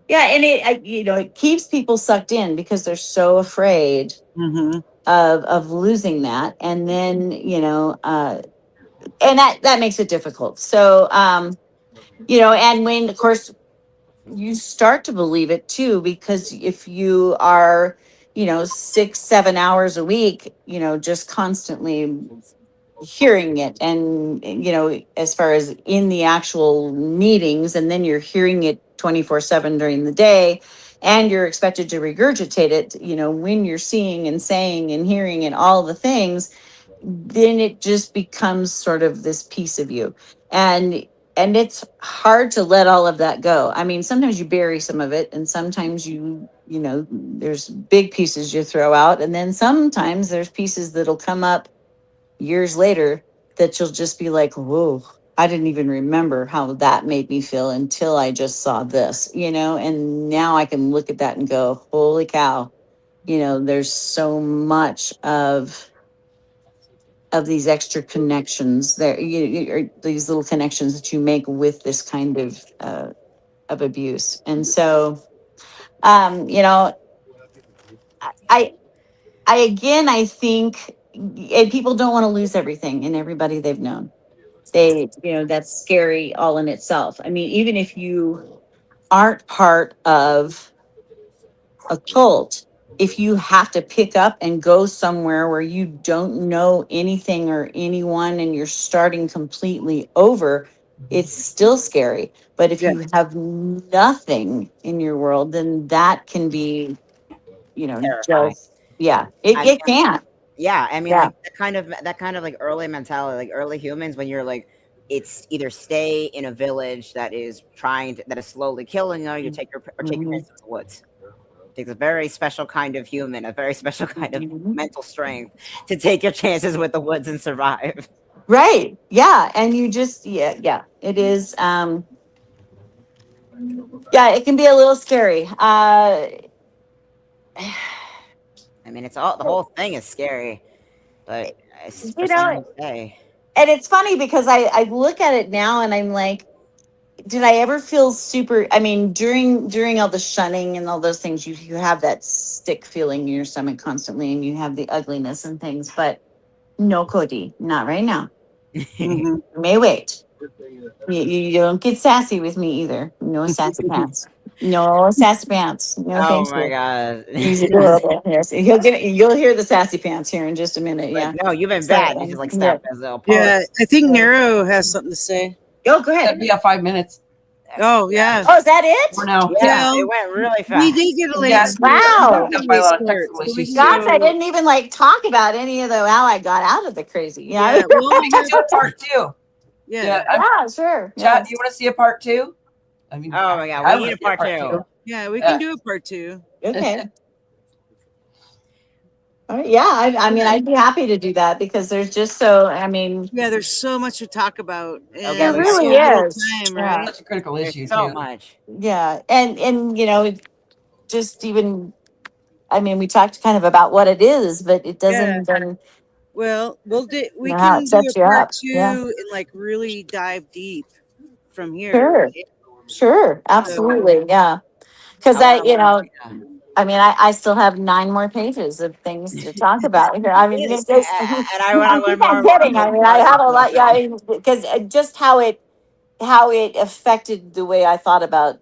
Speaker 3: Yeah. And it keeps people sucked in because they're so afraid
Speaker 4: Mm-hmm.
Speaker 3: of losing that. And then, and that makes it difficult. So, and when, of course, you start to believe it too, because if you are 6 7 hours a week, just constantly hearing it, and as far as in the actual meetings, and then you're hearing it 24/7 during the day, and you're expected to regurgitate it, when you're seeing and saying and hearing and all the things, then it just becomes sort of this piece of you. And it's hard to let all of that go. I mean, sometimes you bury some of it, and sometimes there's big pieces you throw out, and then sometimes there's pieces that'll come up years later that you'll just be like, whoa, I didn't even remember how that made me feel until I just saw this, and now I can look at that and go, holy cow, there's so much of these extra connections there, or these little connections that you make with this kind of abuse. And so, I, I think, and people don't want to lose everything and everybody they've known. That's scary all in itself. I mean, even if you aren't part of a cult, if you have to pick up and go somewhere where you don't know anything or anyone, and you're starting completely over, it's still scary. But if
Speaker 4: Yeah.
Speaker 3: you have nothing in your world, then that can be
Speaker 1: terrifying.
Speaker 3: It can't.
Speaker 1: Yeah, I mean,
Speaker 3: Yeah.
Speaker 1: like that kind of like early mentality, like early humans, when you're like, it's either stay in a village that is that is slowly killing you, or take your
Speaker 3: Mhm.
Speaker 1: chances in the woods. It takes a very special kind of human, a very special kind of
Speaker 3: Mhm.
Speaker 1: mental strength to take your chances with the woods and survive.
Speaker 3: Right. Yeah. And you just, it is. Yeah, it can be a little scary.
Speaker 1: I mean, it's all the whole thing is scary, but it's for
Speaker 3: you
Speaker 1: someone
Speaker 3: know,
Speaker 1: to say.
Speaker 3: and it's funny because I look at it now and I'm like, did I ever feel super? I mean, during all the shunning and all those things, you have that stick feeling in your stomach constantly, and you have the ugliness and things. But no, Cody, not right now.
Speaker 4: Mhm.
Speaker 3: You may wait. You don't get sassy with me either. No sassy pants. No sassy pants. No,
Speaker 1: Oh
Speaker 3: thank
Speaker 1: my
Speaker 3: you.
Speaker 1: god!
Speaker 3: He's adorable. Yes, you'll hear the sassy pants here in just a minute.
Speaker 1: Like,
Speaker 3: Yeah.
Speaker 1: no, you've been
Speaker 3: So
Speaker 1: bad. You just like
Speaker 3: yeah.
Speaker 1: snap his little paw.
Speaker 4: Yeah, I think
Speaker 3: Yeah.
Speaker 4: Nero has something to say.
Speaker 3: Go ahead.
Speaker 2: That'd be 5 minutes
Speaker 4: Oh yeah,
Speaker 3: Oh, is that it?
Speaker 2: for now.
Speaker 1: Yeah,
Speaker 4: Well,
Speaker 1: it went really
Speaker 4: we
Speaker 1: fast.
Speaker 4: did get a late
Speaker 2: Yeah,
Speaker 4: start.
Speaker 3: Wow.
Speaker 4: We got a
Speaker 2: By a
Speaker 4: late
Speaker 2: lot of
Speaker 4: start,
Speaker 2: technical
Speaker 4: so we
Speaker 2: issues.
Speaker 4: can
Speaker 3: Gosh, I
Speaker 4: go-
Speaker 3: didn't even like talk about any of how I got out of the crazy. Yeah.
Speaker 4: Yeah, well,
Speaker 2: We can do a part 2.
Speaker 4: yeah,
Speaker 3: Yeah, sure.
Speaker 2: Chat,
Speaker 3: Yes.
Speaker 2: you want to see a part 2? I mean,
Speaker 1: Oh my god,
Speaker 2: I
Speaker 1: we
Speaker 2: wanna
Speaker 1: need a
Speaker 2: see
Speaker 1: part 2.
Speaker 4: yeah, we can do a part 2.
Speaker 3: Okay. All right. Yeah, I mean, I'd be happy to do that because there's just so. I mean,
Speaker 4: Yeah, there's so much to talk about, and
Speaker 1: Okay,
Speaker 3: there
Speaker 1: we gotta
Speaker 4: so
Speaker 3: really
Speaker 1: go.
Speaker 4: little
Speaker 3: is.
Speaker 4: time,
Speaker 3: Yeah.
Speaker 4: right?
Speaker 2: Such a critical
Speaker 1: There's
Speaker 2: issue
Speaker 1: so
Speaker 2: too.
Speaker 1: much.
Speaker 3: Yeah, and just even. I mean, we talked kind of about what it is, but it
Speaker 4: Yeah.
Speaker 3: doesn't even
Speaker 4: Well, we
Speaker 3: know how
Speaker 4: can
Speaker 3: it
Speaker 4: do
Speaker 3: sets
Speaker 4: a
Speaker 3: you
Speaker 4: part
Speaker 3: up.
Speaker 4: 2
Speaker 3: Yeah.
Speaker 4: and like really dive deep from here.
Speaker 3: Sure.
Speaker 4: Right?
Speaker 3: Sure. Absolutely. Yeah. Because
Speaker 1: I want to learn. Yeah.
Speaker 3: I mean, I still have 9 more pages of things to talk about here. I mean,
Speaker 4: Yes.
Speaker 1: And I want
Speaker 3: I
Speaker 1: to learn
Speaker 3: think
Speaker 1: more
Speaker 3: I'm
Speaker 1: and more
Speaker 3: kidding.
Speaker 1: about
Speaker 3: I mean, I
Speaker 1: stories
Speaker 3: have a
Speaker 1: about
Speaker 3: lot. Yeah,
Speaker 1: them.
Speaker 3: because just how it affected the way I thought about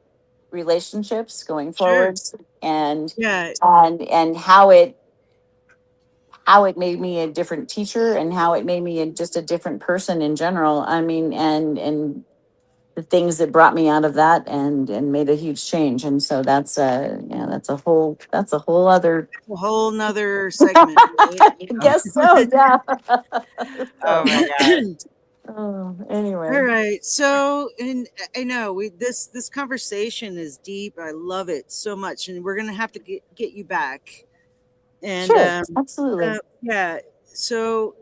Speaker 3: relationships going
Speaker 4: Sure.
Speaker 3: forwards, and
Speaker 4: Yeah.
Speaker 3: and how it made me a different teacher, and how it made me just a different person in general. I mean, and the things that brought me out of that and made a huge change. And so that's that's a whole other.
Speaker 4: A whole nother segment. Right?
Speaker 3: I guess so. Yeah.
Speaker 1: Oh
Speaker 3: So,
Speaker 1: my god.
Speaker 3: anyway.
Speaker 4: All right. So, and I know this conversation is deep. I love it so much, and we're gonna have to get you back. And
Speaker 3: Sure. Absolutely.
Speaker 4: yeah. So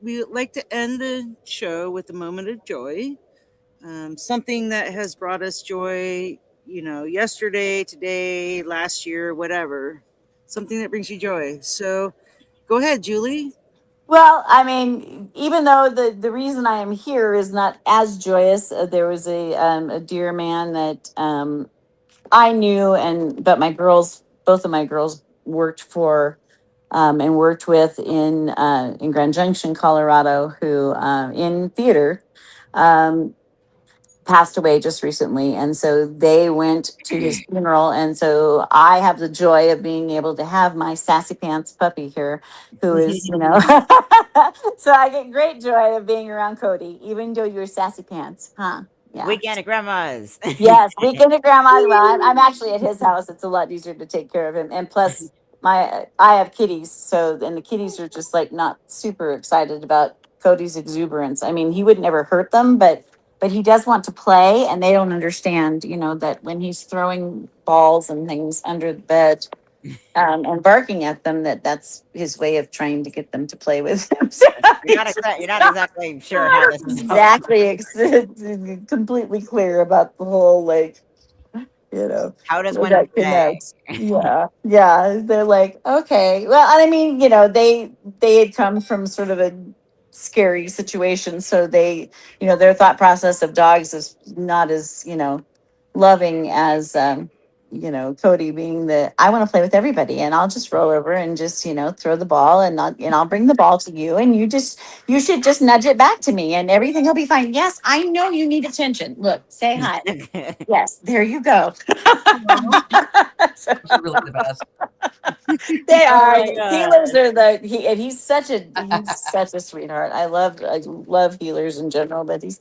Speaker 4: we like to end the show with a moment of joy, something that has brought us joy. Yesterday, today, last year, whatever. Something that brings you joy. So, go ahead, Julie.
Speaker 3: Well, I mean, even though the reason I am here is not as joyous, there was a dear man that I knew, but both of my girls worked for, and worked with in Grand Junction, Colorado, who in theater. Um, Passed away just recently, and so they went to his funeral, and so I have the joy of being able to have my sassy pants puppy here, who is so I get great joy of being around Cody, even though you're sassy pants, huh? Yeah.
Speaker 1: Weekend at grandma's.
Speaker 3: Yes, weekend at grandma's. Well, I'm actually at his house. It's a lot easier to take care of him, and plus I have kitties, so and the kitties are just like not super excited about Cody's exuberance. I mean, he would never hurt them, but he does want to play, and they don't understand, that when he's throwing balls and things under the bed, and barking at them, that's his way of trying to get them to play with him. So
Speaker 1: You're not exactly sure how this is going.
Speaker 3: exactly completely clear about the whole, like,
Speaker 1: How does
Speaker 3: where
Speaker 1: one
Speaker 3: that
Speaker 1: say?
Speaker 3: connects. Yeah, they're like, okay, well, I mean, they had come from sort of a scary situation, so they, their thought process of dogs is not as, loving as, Cody being I want to play with everybody, and I'll just roll over and just, throw the ball, and I'll bring the ball to you, and you should just nudge it back to me, and everything will be fine. Yes, I know you need attention. Look, say hi. Yes, there you go. So,
Speaker 2: Those are really the best.
Speaker 3: they
Speaker 1: Oh
Speaker 3: are.
Speaker 1: my God.
Speaker 3: Healers are and he's such a sweetheart. I love healers in general, but he's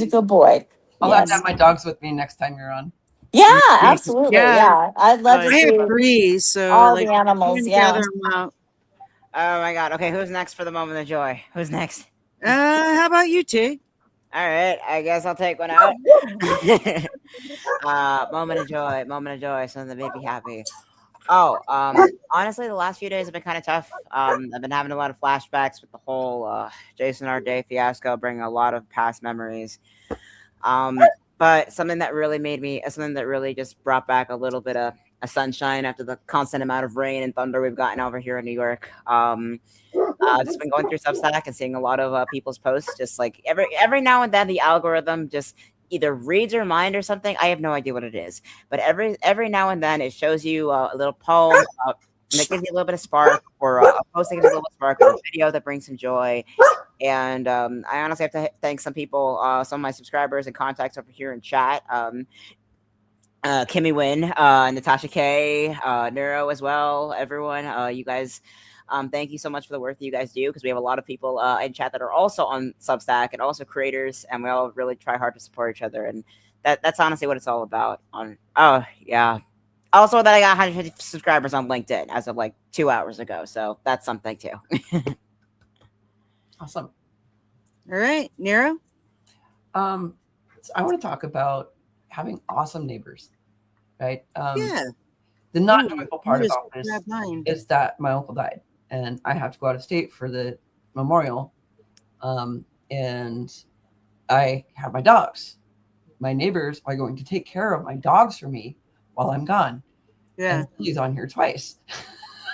Speaker 3: a good boy.
Speaker 2: I'll have to
Speaker 3: Yes.
Speaker 2: have my dogs with me next time you're on.
Speaker 3: Yeah, absolutely.
Speaker 4: Yeah.
Speaker 3: Yeah. I'd love to
Speaker 4: I have
Speaker 3: see
Speaker 4: 3, so
Speaker 3: all
Speaker 4: like
Speaker 3: the animals.
Speaker 4: putting
Speaker 3: Yeah.
Speaker 4: together them out.
Speaker 1: Oh my god. Okay, who's next for the moment of joy? Who's next?
Speaker 4: How about you, Tig?
Speaker 1: All right, I guess I'll take one out. Moment of joy, something that made me happy. Oh, honestly, the last few days have been kind of tough. I've been having a lot of flashbacks with the whole Jason R. Day fiasco, bringing a lot of past memories. But something that really just brought back a little bit of a sunshine after the constant amount of rain and thunder we've gotten over here in New York. Just been going through Substack and seeing a lot of people's posts. Just like every now and then, the algorithm just either reads your mind or something. I have no idea what it is, but every now and then it shows you a little poem that gives you a little bit of spark, or a post that gives you a little bit of spark, or a video that brings some joy. And I honestly have to thank some people, some of my subscribers and contacts over here in chat. Kimmy Wynn, Natasha K, Neuro as well. Everyone, you guys, thank you so much for the work that you guys do, because we have a lot of people in chat that are also on Substack and also creators, and we all really try hard to support each other, and that's honestly what it's all about. Oh yeah. Also, that I got 150 subscribers on LinkedIn as of like 2 hours ago, so that's something too.
Speaker 2: Awesome.
Speaker 4: All right, Nero.
Speaker 2: So I want to talk about having awesome neighbors, right?
Speaker 4: Yeah.
Speaker 2: The not
Speaker 4: Ooh,
Speaker 2: joyful part
Speaker 4: you
Speaker 2: about
Speaker 4: just
Speaker 2: this
Speaker 4: grabbed mine.
Speaker 2: is that my uncle died, and I have to go out of state for the memorial. And I have my dogs. My neighbors are going to take care of my dogs for me while I'm gone.
Speaker 4: Yeah.
Speaker 2: And he's on here twice.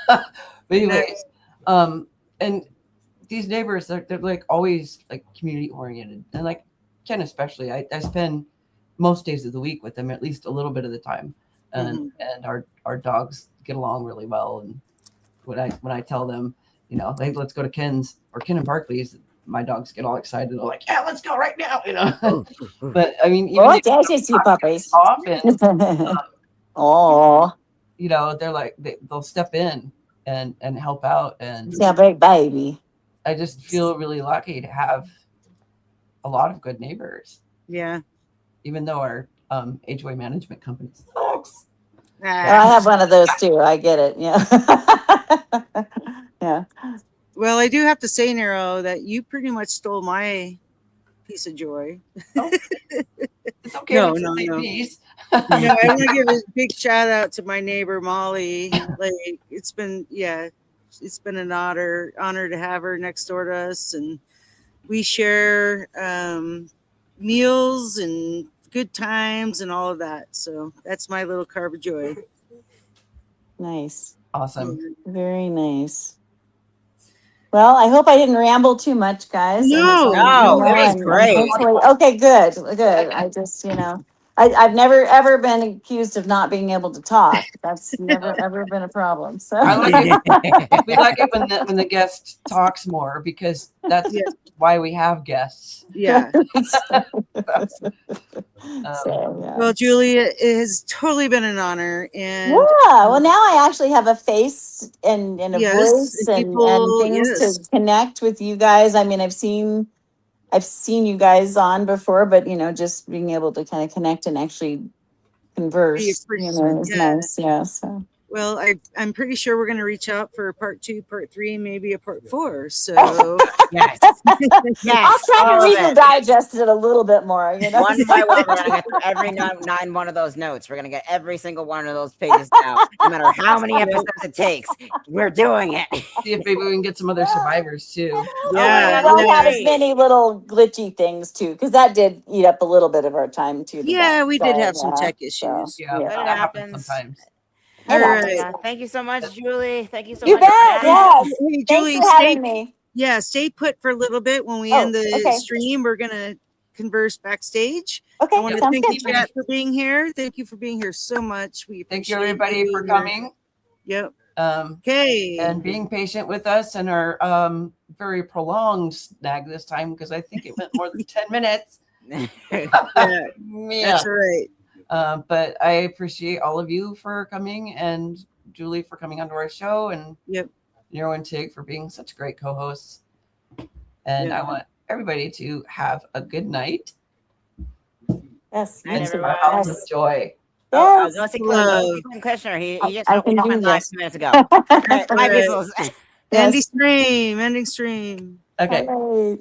Speaker 2: But anyways, and these neighbors, they're like always like community oriented, and like Ken especially. I spend most days of the week with them, at least a little bit of the time, and our dogs get along really well. And when I tell them, you know, hey, let's go to Ken's or Ken and Barkley's, my dogs get all excited. They're like, yeah, let's go right now, you know. But I mean, even
Speaker 3: Oh,
Speaker 2: if
Speaker 3: I just see puppies.
Speaker 2: often,
Speaker 3: Oh,
Speaker 2: you know, they're like they'll step in and help out, and
Speaker 3: it's a big baby.
Speaker 2: I just feel really lucky to have a lot of good neighbors,
Speaker 4: Yeah.
Speaker 2: even though our HOA management company sucks.
Speaker 3: Oh, I have one of those too. I get it. Yeah. Yeah.
Speaker 4: Well, I do have to say, Nero, that you pretty much stole my piece of joy.
Speaker 2: It's okay.
Speaker 4: No,
Speaker 2: to
Speaker 4: no,
Speaker 2: say
Speaker 4: no.
Speaker 2: peace.
Speaker 4: Yeah, I want to give a big shout out to my neighbor Molly. Like it's been an honor to have her next door to us, and we share meals and good times and all of that. So that's my little carb of joy.
Speaker 3: Nice.
Speaker 2: Awesome.
Speaker 3: Very nice. Well, I hope I didn't ramble too much, guys.
Speaker 4: No,
Speaker 1: No, it was great.
Speaker 3: Okay, good. I just, I've never ever been accused of not being able to talk. That's never ever been a problem. So
Speaker 2: I like it. We like it when the guest talks more, because that's why we have guests.
Speaker 4: Yeah.
Speaker 3: So,
Speaker 4: Well, Julie, it has totally been an honor, and
Speaker 3: well, now I actually have a face and a voice and
Speaker 4: people,
Speaker 3: things to connect with you guys. I mean, I've seen you guys on before, but just being able to kind of connect and actually converse, is nice. Yeah. So.
Speaker 4: Well, I'm pretty sure we're going to reach out for part 2, part 3, maybe a part 4. So
Speaker 1: yes.
Speaker 3: I'll try to read and digest it a little bit more.
Speaker 1: One by one, we're gonna get through every nine one of those notes. We're gonna get every single one of those pages out, no matter how many episodes it takes. We're doing it.
Speaker 2: See if maybe we can get some other survivors too.
Speaker 3: Yeah, we'll have as many little glitchy things too, because that did eat up a little bit of our time too.
Speaker 4: Yeah, we did have some tech issues.
Speaker 2: Yeah, that happens sometimes.
Speaker 1: All right. Thank you so much, Julie. Thank you so much.
Speaker 3: You bet. Yes.
Speaker 4: Hey, Julie,
Speaker 3: thanks for having me.
Speaker 4: Yeah, stay put for a little bit. When we end the stream, we're gonna converse backstage.
Speaker 3: Okay.
Speaker 4: I want to thank you guys for being here. Thank you for being here so much. We
Speaker 2: thank you everybody for coming.
Speaker 4: Yep.
Speaker 2: Okay. And being patient with us and our very prolonged snag this time, because I think it went more than 10 minutes.
Speaker 4: That's right.
Speaker 2: But I appreciate all of you for coming, and Julie for coming onto our show, and Nero and Tig for being such great co-hosts. And I want everybody to have a good night.
Speaker 3: Yes.
Speaker 2: And joy.
Speaker 3: Yes.
Speaker 1: Go see
Speaker 4: Love.
Speaker 1: Clinton Kushner. He just
Speaker 3: I
Speaker 1: opened
Speaker 3: can
Speaker 1: my
Speaker 3: do
Speaker 1: live
Speaker 3: this.
Speaker 1: 2 minutes ago. All right, bye,
Speaker 4: Right.
Speaker 1: people.
Speaker 4: Ending
Speaker 3: Yes.
Speaker 4: stream. Ending stream.
Speaker 2: Okay.
Speaker 3: All right.